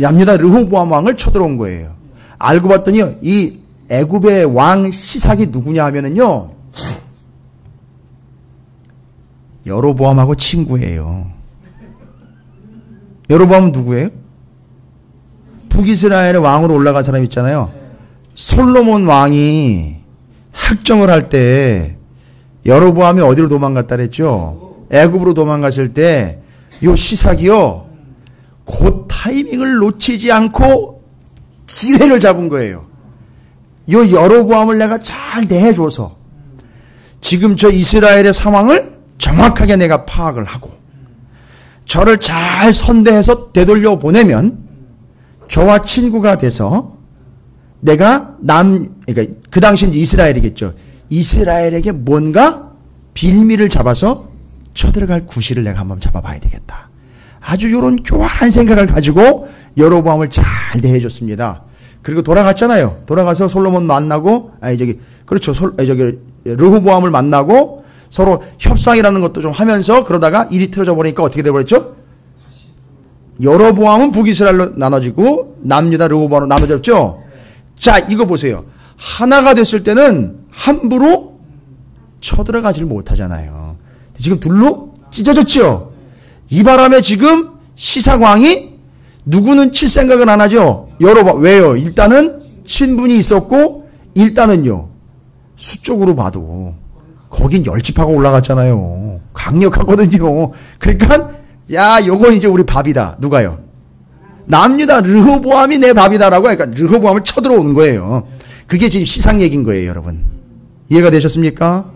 얌유다 르호보암 왕을 쳐들어온 거예요. 알고 봤더니요, 이 애굽의 왕 시삭이 누구냐 하면은요, 여로보암하고 친구예요. 여로보암은 누구예요? 북이스라엘의 왕으로 올라간 사람 있잖아요. 솔로몬 왕이 학정을 할 때 여로보암이 어디로 도망갔다 그랬죠? 애굽으로 도망갔을 때 요 시삭이요, 그 타이밍을 놓치지 않고 기회를 잡은 거예요. 요 여로보암을 내가 잘 대해줘서 지금 저 이스라엘의 상황을 정확하게 내가 파악을 하고 저를 잘 선대해서 되돌려 보내면 저와 친구가 돼서 내가 그러니까 그 당시는 이스라엘이겠죠. 이스라엘에게 뭔가 빌미를 잡아서 쳐들어갈 구실을 내가 한번 잡아봐야 되겠다. 아주 이런 교활한 생각을 가지고 여로보암을 잘 대해줬습니다. 그리고 돌아갔잖아요. 돌아가서 솔로몬 만나고, 르호보암을 만나고 서로 협상이라는 것도 좀 하면서 그러다가 일이 틀어져 버리니까 어떻게 돼버렸죠? 여로보암은 북이스라엘로 나눠지고 남유다 르호보암으로 나눠졌죠? 자, 이거 보세요. 하나가 됐을 때는 함부로 쳐들어가질 못하잖아요. 지금 둘로 찢어졌죠? 이 바람에 지금 시삭왕이 누구는 칠 생각을 안 하죠? 여로보암. 왜요? 일단은 친분이 있었고, 일단은요, 수적으로 봐도 거긴 열집하고 올라갔잖아요. 강력하거든요. 그러니까 요건 이제 우리 밥이다. 누가요? 남유다 르호보암이 내 밥이다라고, 그러니까 르호보암을 쳐들어오는 거예요. 그게 지금 시삭 얘기인 거예요, 여러분. 이해가 되셨습니까?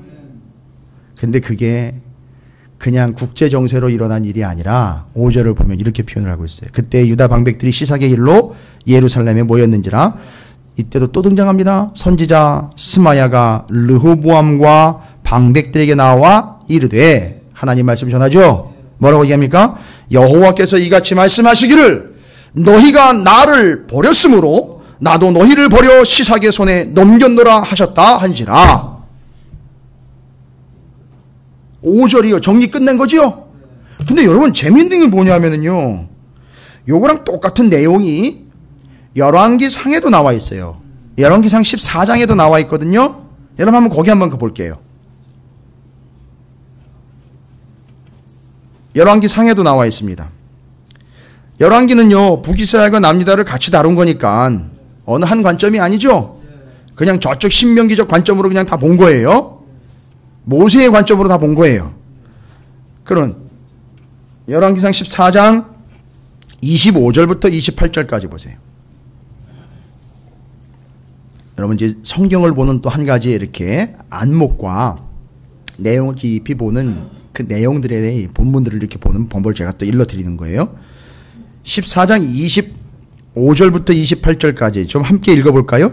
근데 그게 그냥 국제 정세로 일어난 일이 아니라 5절을 보면 이렇게 표현을 하고 있어요. 그때 유다 방백들이 시삭의 일로 예루살렘에 모였는지라. 이때도 또 등장합니다. 선지자 스마야가 르호보암과 방백들에게 나와 이르되, 하나님 말씀 전하죠. 뭐라고 얘기합니까? 여호와께서 이같이 말씀하시기를 너희가 나를 버렸으므로 나도 너희를 버려 시삭의 손에 넘겼노라 하셨다 한지라. 5절이요. 정리 끝낸 거죠? 근데 여러분 재밌는 게 뭐냐면요, 요거랑 똑같은 내용이 열왕기 상에도 나와 있어요. 열왕기상 14장에도 나와 있거든요. 여러분 한번 거기 한번 볼게요. 열왕기 상에도 나와 있습니다. 열왕기는요, 북이스라엘과 남유다를 같이 다룬 거니까 어느 한 관점이 아니죠. 그냥 저쪽 신명기적 관점으로 그냥 다 본 거예요. 모세의 관점으로 다 본 거예요. 그런 열왕기상 14장 25절부터 28절까지 보세요. 여러분 이제 성경을 보는 또 한 가지 이렇게 안목과 내용을 깊이 보는 그 내용들에 대해 본문들을 이렇게 보는 방법을 제가 또 일러드리는 거예요. 14장 25절부터 28절까지 좀 함께 읽어볼까요?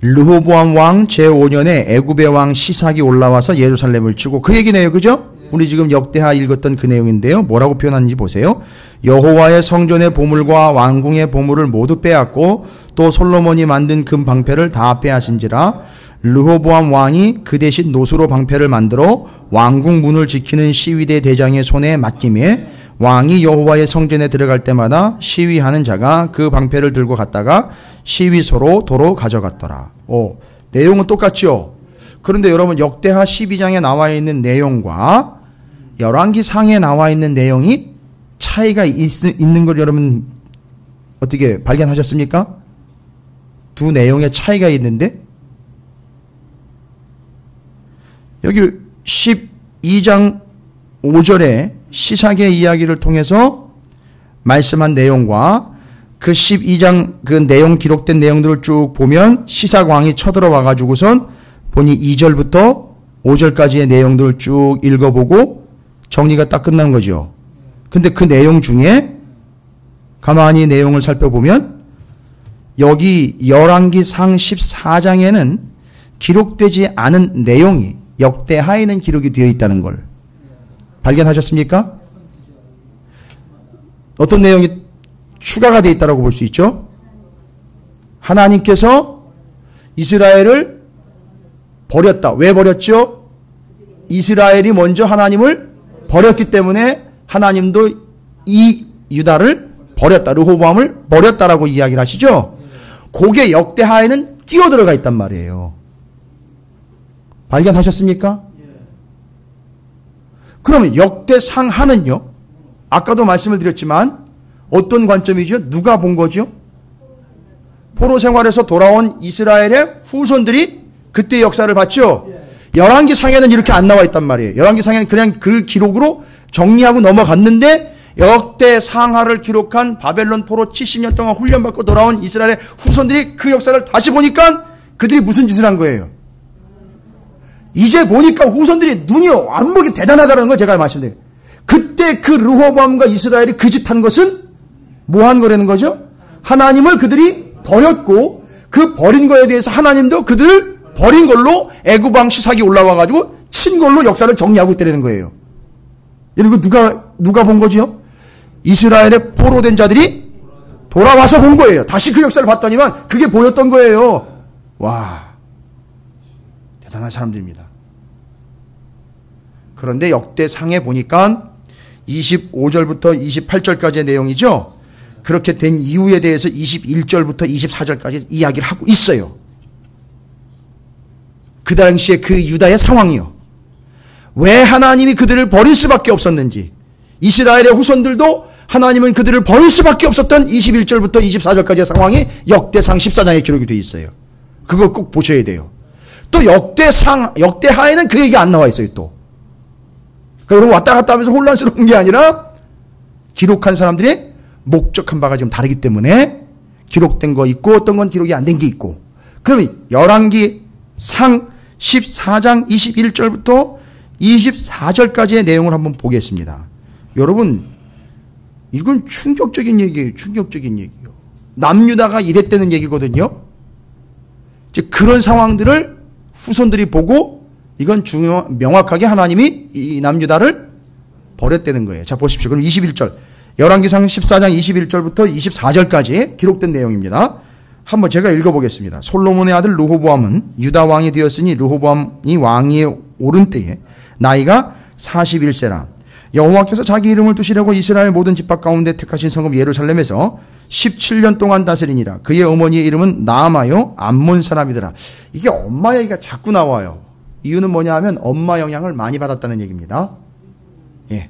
르호보암 왕 제5년에 애굽의 왕 시삭이 올라와서 예루살렘을 치고, 그 얘기네요. 그죠? 우리 지금 역대하 읽었던 그 내용인데요. 뭐라고 표현하는지 보세요. 여호와의 성전의 보물과 왕궁의 보물을 모두 빼앗고 또 솔로몬이 만든 금 방패를 다 빼앗은지라. 르호보암 왕이 그 대신 노수로 방패를 만들어 왕궁 문을 지키는 시위대 대장의 손에 맡김에 왕이 여호와의 성전에 들어갈 때마다 시위하는 자가 그 방패를 들고 갔다가 시위소로 도로 가져갔더라. 내용은 똑같죠? 그런데 여러분 역대하 12장에 나와 있는 내용과 열왕기 상에 나와 있는 내용이 차이가 있는 걸 여러분 어떻게 발견하셨습니까? 두 내용의 차이가 있는데, 여기 12장 5절에 시삭의 이야기를 통해서 말씀한 내용과 그 12장 그 내용 기록된 내용들을 쭉 보면 시삭 왕이 쳐들어와 가지고선 본이 2절부터 5절까지의 내용들을 쭉 읽어보고 정리가 딱 끝난 거죠. 근데 그 내용 중에 가만히 내용을 살펴보면 여기 열왕기상 14장에는 기록되지 않은 내용이 역대하에는 기록이 되어 있다는 걸 발견하셨습니까? 어떤 내용이 추가가 되어 있다고 볼 수 있죠? 하나님께서 이스라엘을 버렸다. 왜 버렸죠? 이스라엘이 먼저 하나님을 버렸기 때문에 하나님도 이 유다를 버렸다. 르호보암을 버렸다라고 이야기를 하시죠? 그게 역대하에는 끼어들어가 있단 말이에요. 발견하셨습니까? 그러면 역대상하는요? 아까도 말씀을 드렸지만 어떤 관점이죠? 누가 본 거죠? 포로 생활에서 돌아온 이스라엘의 후손들이 그때 역사를 봤죠? 열왕기상에는 이렇게 안 나와 있단 말이에요. 열왕기상에는 그냥 그 기록으로 정리하고 넘어갔는데 역대상하를 기록한 바벨론 포로 70년 동안 훈련받고 돌아온 이스라엘의 후손들이 그 역사를 다시 보니까 그들이 무슨 짓을 한 거예요? 이제 보니까 후손들이 눈이 안목이 대단하다는 걸 제가 말씀드려요. 그때 그 르호보암과 이스라엘이 그 짓 한 것은 뭐 한 거라는 거죠? 하나님을 그들이 버렸고 그 버린 거에 대해서 하나님도 그들을 버린 걸로 애굽 왕 시삭이 올라와 가지고 친 걸로 역사를 정리하고 있다는 거예요. 이거 누가 본 거지요? 이스라엘의 포로된 자들이 돌아와서 본 거예요. 다시 그 역사를 봤더니만 그게 보였던 거예요. 와, 대단한 사람들입니다. 그런데 역대상에 보니까 25절부터 28절까지의 내용이죠. 그렇게 된 이유에 대해서 21절부터 24절까지 이야기를 하고 있어요. 그 당시에 그 유다의 상황이요. 왜 하나님이 그들을 버릴 수밖에 없었는지, 이스라엘의 후손들도 하나님은 그들을 버릴 수밖에 없었던 21절부터 24절까지의 상황이 역대상 14장에 기록이 되어 있어요. 그걸 꼭 보셔야 돼요. 또 역대하에는 그 얘기가 안 나와 있어요, 또. 그러니까 왔다 갔다 하면서 혼란스러운 게 아니라 기록한 사람들의 목적한 바가 좀 다르기 때문에 기록된 거 있고 어떤 건 기록이 안 된 게 있고. 그러면 열왕기상 14장 21절부터 24절까지의 내용을 한번 보겠습니다. 여러분, 이건 충격적인 얘기예요. 충격적인 얘기요. 남유다가 이랬다는 얘기거든요. 이제 그런 상황들을 후손들이 보고 이건 명확하게 하나님이 이 남유다를 버렸다는 거예요. 자, 보십시오. 그럼 21절. 열왕기상 14장 21절부터 24절까지 기록된 내용입니다. 한번 제가 읽어보겠습니다. 솔로몬의 아들 르호보암은 유다 왕이 되었으니 르호보암이 왕위에 오른 때에 나이가 41세라. 여호와께서 자기 이름을 두시려고 이스라엘 모든 집합 가운데 택하신 성읍 예루살렘에서 17년 동안 다스리니라. 그의 어머니의 이름은 나아마요 암몬 사람이더라. 이게 엄마 얘기가 자꾸 나와요. 이유는 뭐냐 하면 엄마 영향을 많이 받았다는 얘기입니다. 예.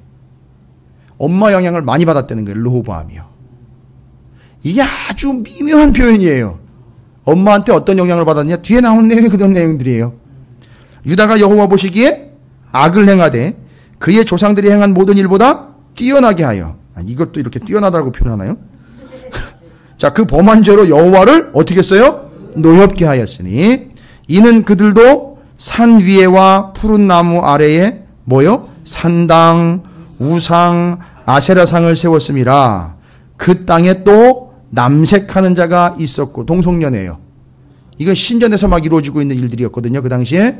엄마 영향을 많이 받았다는 거예요. 르호보암이요. 이게 아주 미묘한 표현이에요. 엄마한테 어떤 영향을 받았냐? 뒤에 나오는 내용이 그런 내용들이에요. 유다가 여호와 보시기에 악을 행하되 그의 조상들이 행한 모든 일보다 뛰어나게 하여. 이것도 이렇게 뛰어나다고 표현하나요? 자, 그 범한 죄로 여호와를 어떻게 했어요? 노엽게 하였으니 이는 그들도 산 위에와 푸른 나무 아래에 뭐요? 산당, 우상, 아세라상을 세웠음이라. 그 땅에 또 남색하는 자가 있었고. 동성연애예요. 이건 신전에서 막 이루어지고 있는 일들이었거든요. 그 당시에.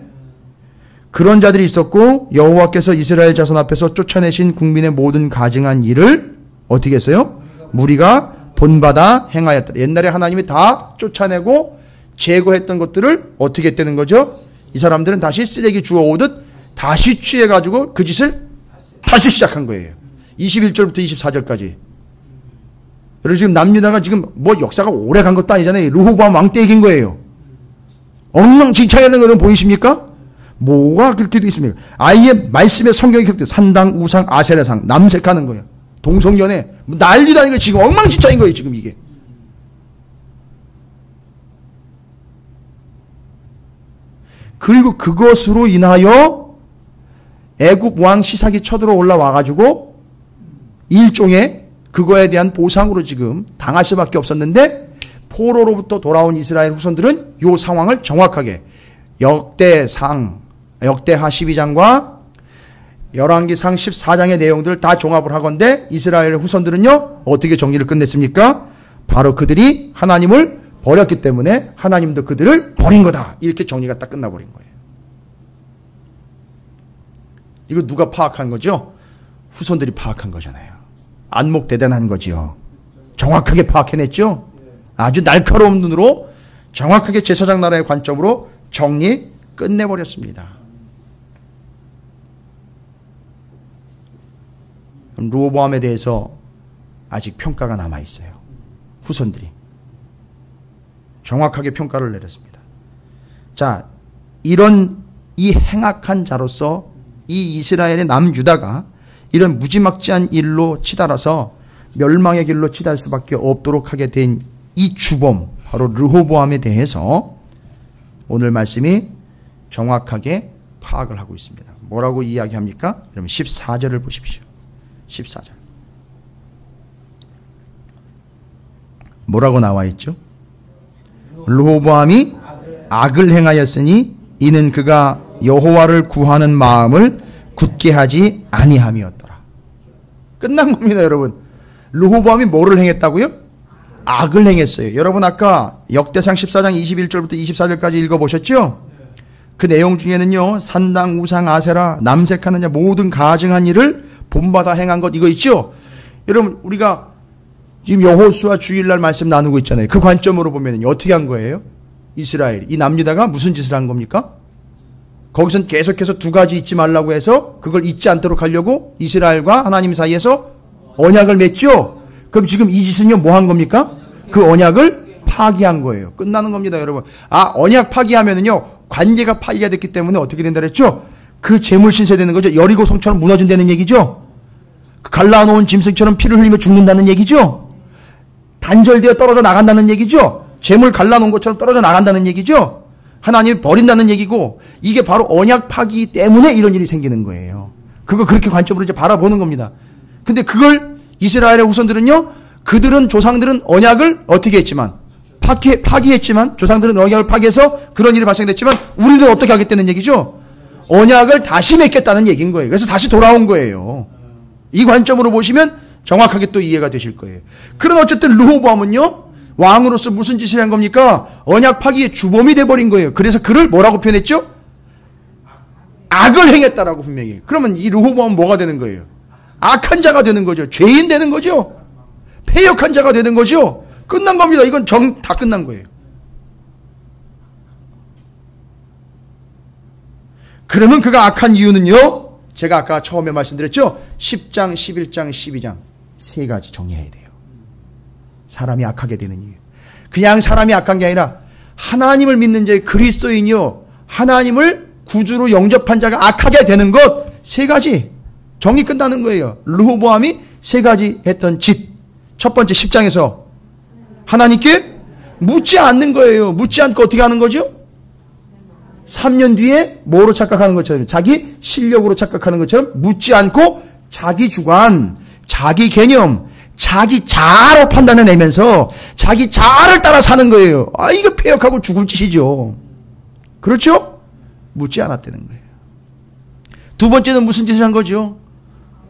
그런 자들이 있었고 여호와께서 이스라엘 자손 앞에서 쫓아내신 국민의 모든 가증한 일을 어떻게 했어요? 무리가 본받아 행하였더라. 옛날에 하나님이 다 쫓아내고 제거했던 것들을 어떻게 했다는 거죠? 이 사람들은 다시 쓰레기 주워오듯 다시 취해가지고 그 짓을 다시 시작한 거예요. 21절부터 24절까지. 그래서 지금 남유다가 지금 뭐 역사가 오래 간 것도 아니잖아요. 르호보암 왕 때 얘기인 거예요. 엉망진창이라는 것은 보이십니까? 뭐가 그렇게 되어 있습니까? 아예 말씀의 성경이 그렇게 산당, 우상, 아세라상, 남색하는 거예요. 동성연애. 난리도 아니고 지금 엉망진창인 거예요. 지금 이게. 그리고 그것으로 인하여 애굽 왕 시삭이 쳐들어 올라와가지고 일종의 그거에 대한 보상으로 지금 당할 수밖에 없었는데 포로로부터 돌아온 이스라엘 후손들은 이 상황을 정확하게 역대하 12장과 열왕기상 14장의 내용들을 다 종합을 하건대 이스라엘 후손들은요 어떻게 정리를 끝냈습니까? 바로 그들이 하나님을 버렸기 때문에 하나님도 그들을 버린 거다. 이렇게 정리가 딱 끝나버린 거예요. 이거 누가 파악한 거죠? 후손들이 파악한 거잖아요. 안목 대단한 거지요. 정확하게 파악해냈죠? 아주 날카로운 눈으로 정확하게 제사장 나라의 관점으로 정리 끝내버렸습니다. 르호보암에 대해서 아직 평가가 남아있어요. 후손들이 정확하게 평가를 내렸습니다. 자, 이런 이 행악한 자로서 이 이스라엘의 남유다가 이런 무지막지한 일로 치달아서 멸망의 길로 치달 수밖에 없도록 하게 된 이 주범, 바로 르호보암에 대해서 오늘 말씀이 정확하게 파악을 하고 있습니다. 뭐라고 이야기합니까? 여러분 14절을 보십시오. 14절. 뭐라고 나와 있죠? 르호보암이 악을 행하였으니 이는 그가 여호와를 구하는 마음을 굳게 하지 아니함이었더라. 끝난 겁니다, 여러분. 르호보암이 뭐를 행했다고요? 악을 행했어요. 여러분 아까 역대상 14장 21절부터 24절까지 읽어보셨죠? 그 내용 중에는요, 산당, 우상, 아세라, 남색하는 자 모든 가증한 일을 본받아 행한 것 이거 있죠? 여러분 우리가 지금 여호수아 주일날 말씀 나누고 있잖아요. 그 관점으로 보면 어떻게 한 거예요? 이스라엘, 이 남유다가 무슨 짓을 한 겁니까? 거기선 계속해서 두 가지 잊지 말라고 해서 그걸 잊지 않도록 하려고 이스라엘과 하나님 사이에서 언약을 맺죠? 그럼 지금 이 짓은요 뭐 한 겁니까? 그 언약을 파기한 거예요. 끝나는 겁니다, 여러분. 아, 언약 파기하면은요 관계가 파기가 됐기 때문에 어떻게 된다 그랬죠? 그 재물 신세되는 거죠. 여리고 성처럼 무너진다는 얘기죠. 갈라놓은 짐승처럼 피를 흘리며 죽는다는 얘기죠. 단절되어 떨어져 나간다는 얘기죠. 재물 갈라놓은 것처럼 떨어져 나간다는 얘기죠. 하나님이 버린다는 얘기고, 이게 바로 언약 파기 때문에 이런 일이 생기는 거예요. 그거 그렇게 관점으로 이제 바라보는 겁니다. 근데 그걸 이스라엘의 후손들은요, 그들은 조상들은 언약을 어떻게 했지만 파기했지만, 조상들은 언약을 파기해서 그런 일이 발생됐지만 우리는 어떻게 하겠다는 얘기죠? 언약을 다시 맺겠다는 얘기인 거예요. 그래서 다시 돌아온 거예요. 이 관점으로 보시면 정확하게 또 이해가 되실 거예요. 그런 어쨌든 르호보암은요, 왕으로서 무슨 짓을 한 겁니까? 언약 파기의 주범이 돼버린 거예요. 그래서 그를 뭐라고 표현했죠? 악을 행했다라고 분명히. 그러면 이 르호보암은 뭐가 되는 거예요? 악한 자가 되는 거죠. 죄인 되는 거죠. 패역한 자가 되는 거죠. 끝난 겁니다. 이건 다 끝난 거예요. 그러면 그가 악한 이유는요, 제가 아까 처음에 말씀드렸죠? 10장, 11장, 12장 세 가지 정리해야 돼요. 사람이 악하게 되는 이유. 그냥 사람이 악한 게 아니라 하나님을 믿는 자의 그리스도인이요, 하나님을 구주로 영접한 자가 악하게 되는 것 세 가지 정리 끝나는 거예요. 르호보암이 세 가지 했던 짓. 첫 번째 10장에서 하나님께 묻지 않는 거예요. 묻지 않고 어떻게 하는 거죠? 3년 뒤에 뭐로 착각하는 것처럼, 자기 실력으로 착각하는 것처럼 묻지 않고 자기 주관, 자기 개념, 자기 자아로 판단해내면서 자기 자아를 따라 사는 거예요. 아, 이거 폐역하고 죽을 짓이죠. 그렇죠? 묻지 않았다는 거예요. 두 번째는 무슨 짓을 한 거죠?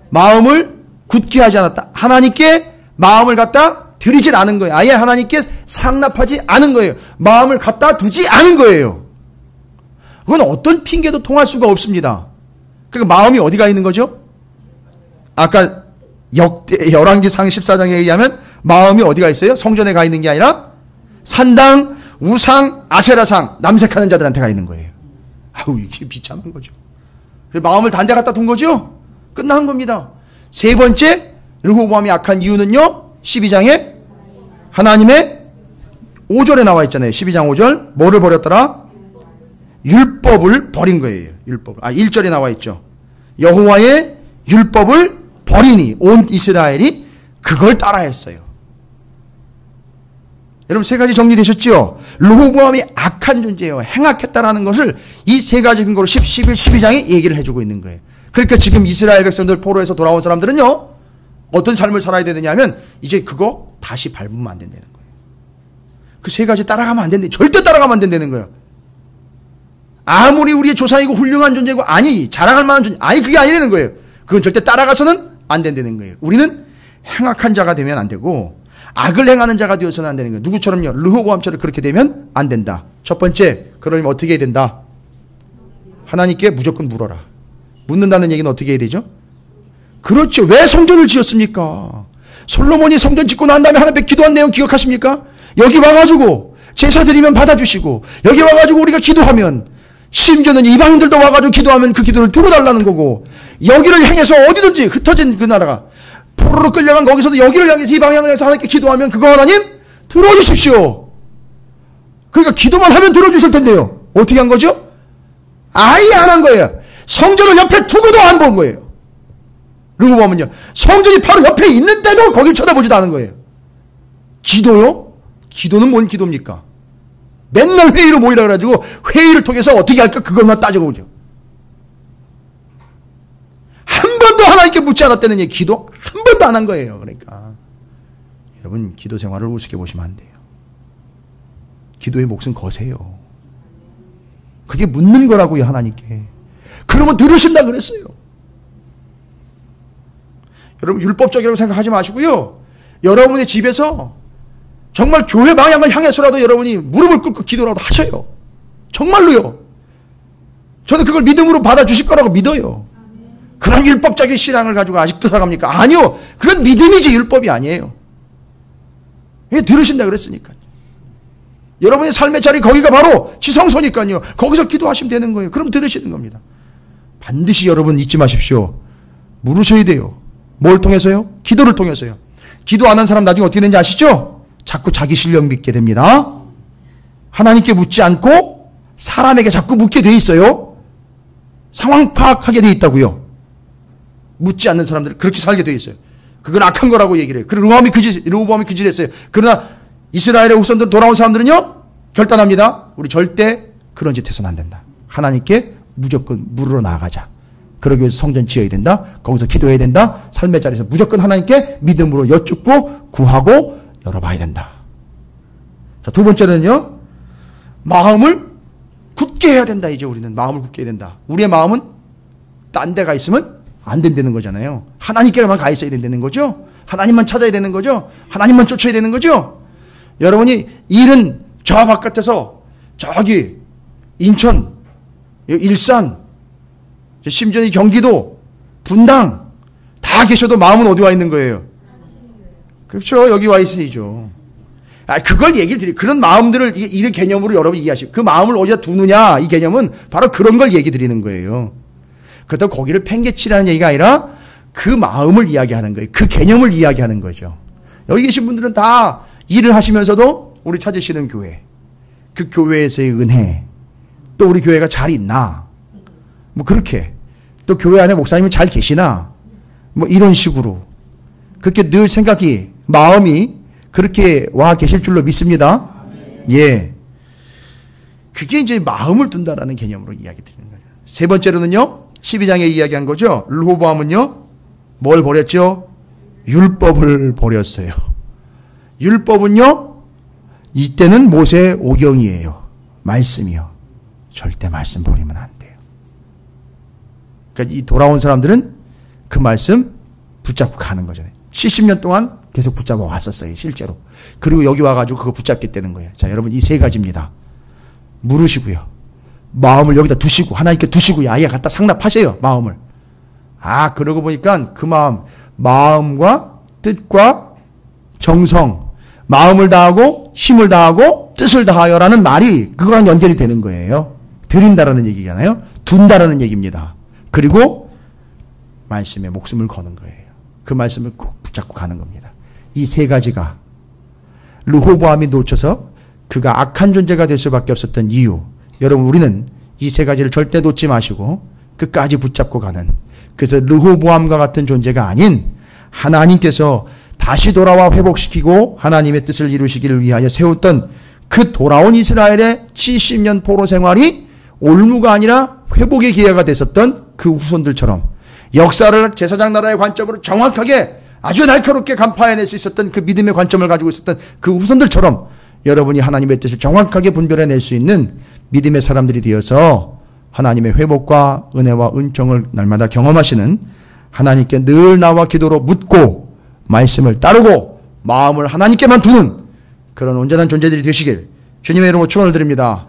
마음을 굳게 하지 않았다. 하나님께 마음을 갖다 드리질 않은 거예요. 아예 하나님께 상납하지 않은 거예요. 마음을 갖다 두지 않은 거예요. 그건 어떤 핑계도 통할 수가 없습니다. 그러니까 마음이 어디가 있는 거죠? 아까 열왕기상 14장에 의하면 마음이 어디가 있어요? 성전에 가 있는 게 아니라 산당, 우상, 아세라상, 남색하는 자들한테 가 있는 거예요. 아우, 이게 비참한 거죠. 마음을 단대 갖다 둔 거죠? 끝난 겁니다. 세 번째, 르호보암이 악한 이유는요, 12장에 하나님의 5절에 나와 있잖아요. 12장 5절. 뭐를 버렸더라? 율법을 버린 거예요. 율법을. 1절에 나와 있죠. 여호와의 율법을 버리니 온 이스라엘이 그걸 따라했어요. 여러분 세 가지 정리되셨죠? 르호보암이 악한 존재예요. 행악했다라는 것을 이 세 가지 근거로 10, 11, 12장에 얘기를 해주고 있는 거예요. 그러니까 지금 이스라엘 백성들 포로에서 돌아온 사람들은요, 어떤 삶을 살아야 되느냐 하면 이제 그거 다시 밟으면 안 된다는 거예요. 그 세 가지 따라가면 안 된다. 절대 따라가면 안 된다는 거예요. 아무리 우리의 조상이고 훌륭한 존재고 아니 자랑할 만한 존재 아니 그게 아니라는 거예요. 그건 절대 따라가서는 안 된다는 거예요. 우리는 행악한 자가 되면 안 되고 악을 행하는 자가 되어서는 안 되는 거예요. 누구처럼요? 르호보암처럼 그렇게 되면 안 된다. 첫 번째, 그러면 어떻게 해야 된다? 하나님께 무조건 물어라. 묻는다는 얘기는 어떻게 해야 되죠? 그렇죠. 왜 성전을 지었습니까? 솔로몬이 성전 짓고 난 다음에 하나님께 기도한 내용 기억하십니까? 여기 와가지고 제사 드리면 받아주시고 여기 와가지고 우리가 기도하면 심지어는 이방인들도 와가지고 기도하면 그 기도를 들어달라는 거고 여기를 향해서 어디든지 흩어진 그 나라가 포로로 끌려간 거기서도 여기를 향해서 이 방향을 해서 하나님께 기도하면 그거 하나님 들어주십시오. 그러니까 기도만 하면 들어주실 텐데요. 어떻게 한 거죠? 아예 안 한 거예요. 성전을 옆에 두고도 안 본 거예요. 그리고 보면요. 성전이 바로 옆에 있는데도 거길 쳐다보지도 않은 거예요. 기도요? 기도는 뭔 기도입니까? 맨날 회의로 모이라 그래가지고 회의를 통해서 어떻게 할까 그것만 따지고 오죠. 한 번도 하나님께 묻지 않았다는 얘기 기도 한 번도 안 한 거예요. 그러니까 여러분 기도 생활을 우습게 보시면 안 돼요. 기도의 몫은 거세요. 그게 묻는 거라고요. 하나님께. 그러면 들으신다 그랬어요. 여러분 율법적이라고 생각하지 마시고요. 여러분의 집에서 정말 교회 방향을 향해서라도 여러분이 무릎을 꿇고 기도라도 하셔요. 정말로요. 저는 그걸 믿음으로 받아주실 거라고 믿어요. 그런 율법적인 신앙을 가지고 아직도 살아갑니까? 아니요. 그건 믿음이지 율법이 아니에요. 왜 들으신다 그랬으니까요. 여러분의 삶의 자리 거기가 바로 지성소니까요. 거기서 기도하시면 되는 거예요. 그럼 들으시는 겁니다. 반드시 여러분 잊지 마십시오. 물으셔야 돼요. 뭘 통해서요? 기도를 통해서요. 기도 안 한 사람 나중에 어떻게 되는지 아시죠? 자꾸 자기 실력 믿게 됩니다. 하나님께 묻지 않고 사람에게 자꾸 묻게 돼 있어요. 상황 파악하게 돼 있다고요. 묻지 않는 사람들은 그렇게 살게 돼 있어요. 그건 악한 거라고 얘기를 해요. 그리고 르호보암이 그 짓 했어요. 그러나 이스라엘의 후손들 돌아온 사람들은요. 결단합니다. 우리 절대 그런 짓 해서는 안 된다. 하나님께 무조건 물으러 나아가자. 그러기 위해서 성전 지어야 된다. 거기서 기도해야 된다. 삶의 자리에서 무조건 하나님께 믿음으로 여쭙고 구하고 열어봐야 된다. 자, 두 번째는요. 마음을 굳게 해야 된다. 이제 우리는 마음을 굳게 해야 된다. 우리의 마음은 딴 데 가 있으면 안 된다는 거잖아요. 하나님께만 가 있어야 된다는 거죠. 하나님만 찾아야 되는 거죠. 하나님만 쫓아야 되는 거죠. 여러분이 일은 저 바깥에서 저기 인천, 일산, 심지어 경기도, 분당 다 계셔도 마음은 어디 와 있는 거예요? 그렇죠. 여기 와 있어야죠. 그걸 얘기를 드려요. 그런 마음들을 이 개념으로 여러분이 이해하시고 그 마음을 어디다 두느냐 이 개념은 바로 그런 걸 얘기 드리는 거예요. 그렇다고 거기를 팽개치라는 얘기가 아니라 그 마음을 이야기하는 거예요. 그 개념을 이야기하는 거죠. 여기 계신 분들은 다 일을 하시면서도 우리 찾으시는 교회, 그 교회에서의 은혜, 또 우리 교회가 잘 있나, 뭐 그렇게 또 교회 안에 목사님이 잘 계시나, 뭐 이런 식으로 그렇게 늘 생각이 마음이 그렇게 와 계실 줄로 믿습니다. 예, 그게 이제 마음을 둔다라는 개념으로 이야기 드리는 거예요. 세 번째로는요, 12장에 이야기한 거죠. 르호보암은요, 뭘 버렸죠? 율법을 버렸어요. 율법은요, 이때는 모세 오경이에요. 말씀이요. 절대 말씀 버리면 안 돼요. 그러니까 이 돌아온 사람들은 그 말씀 붙잡고 가는 거잖아요. 70년 동안 계속 붙잡아 왔었어요. 실제로. 그리고 여기 와가지고 그거 붙잡게 되는 거예요. 자, 여러분 이 세 가지입니다. 물으시고요. 마음을 여기다 두시고 하나님께 두시고 아예 갖다 상납하세요. 마음을. 그러고 보니까 그 마음과 뜻과 정성, 마음을 다하고 힘을 다하고 뜻을 다하여라는 말이 그거랑 연결이 되는 거예요. 드린다라는 얘기잖아요. 둔다라는 얘기입니다. 그리고 말씀에 목숨을 거는 거예요. 그 말씀을 꼭 붙잡고 가는 겁니다. 이 세 가지가 르호보암이 놓쳐서 그가 악한 존재가 될 수밖에 없었던 이유. 여러분 우리는 이 세 가지를 절대 놓지 마시고 끝까지 붙잡고 가는, 그래서 르호보암과 같은 존재가 아닌 하나님께서 다시 돌아와 회복시키고 하나님의 뜻을 이루시기를 위하여 세웠던 그 돌아온 이스라엘의 70년 포로 생활이 올무가 아니라 회복의 기회가 됐었던 그 후손들처럼 역사를 제사장 나라의 관점으로 정확하게 아주 날카롭게 간파해낼 수 있었던 그 믿음의 관점을 가지고 있었던 그 후손들처럼 여러분이 하나님의 뜻을 정확하게 분별해낼 수 있는 믿음의 사람들이 되어서 하나님의 회복과 은혜와 은총을 날마다 경험하시는, 하나님께 늘 나와 기도로 묻고 말씀을 따르고 마음을 하나님께만 두는 그런 온전한 존재들이 되시길 주님의 이름으로 축원을 드립니다.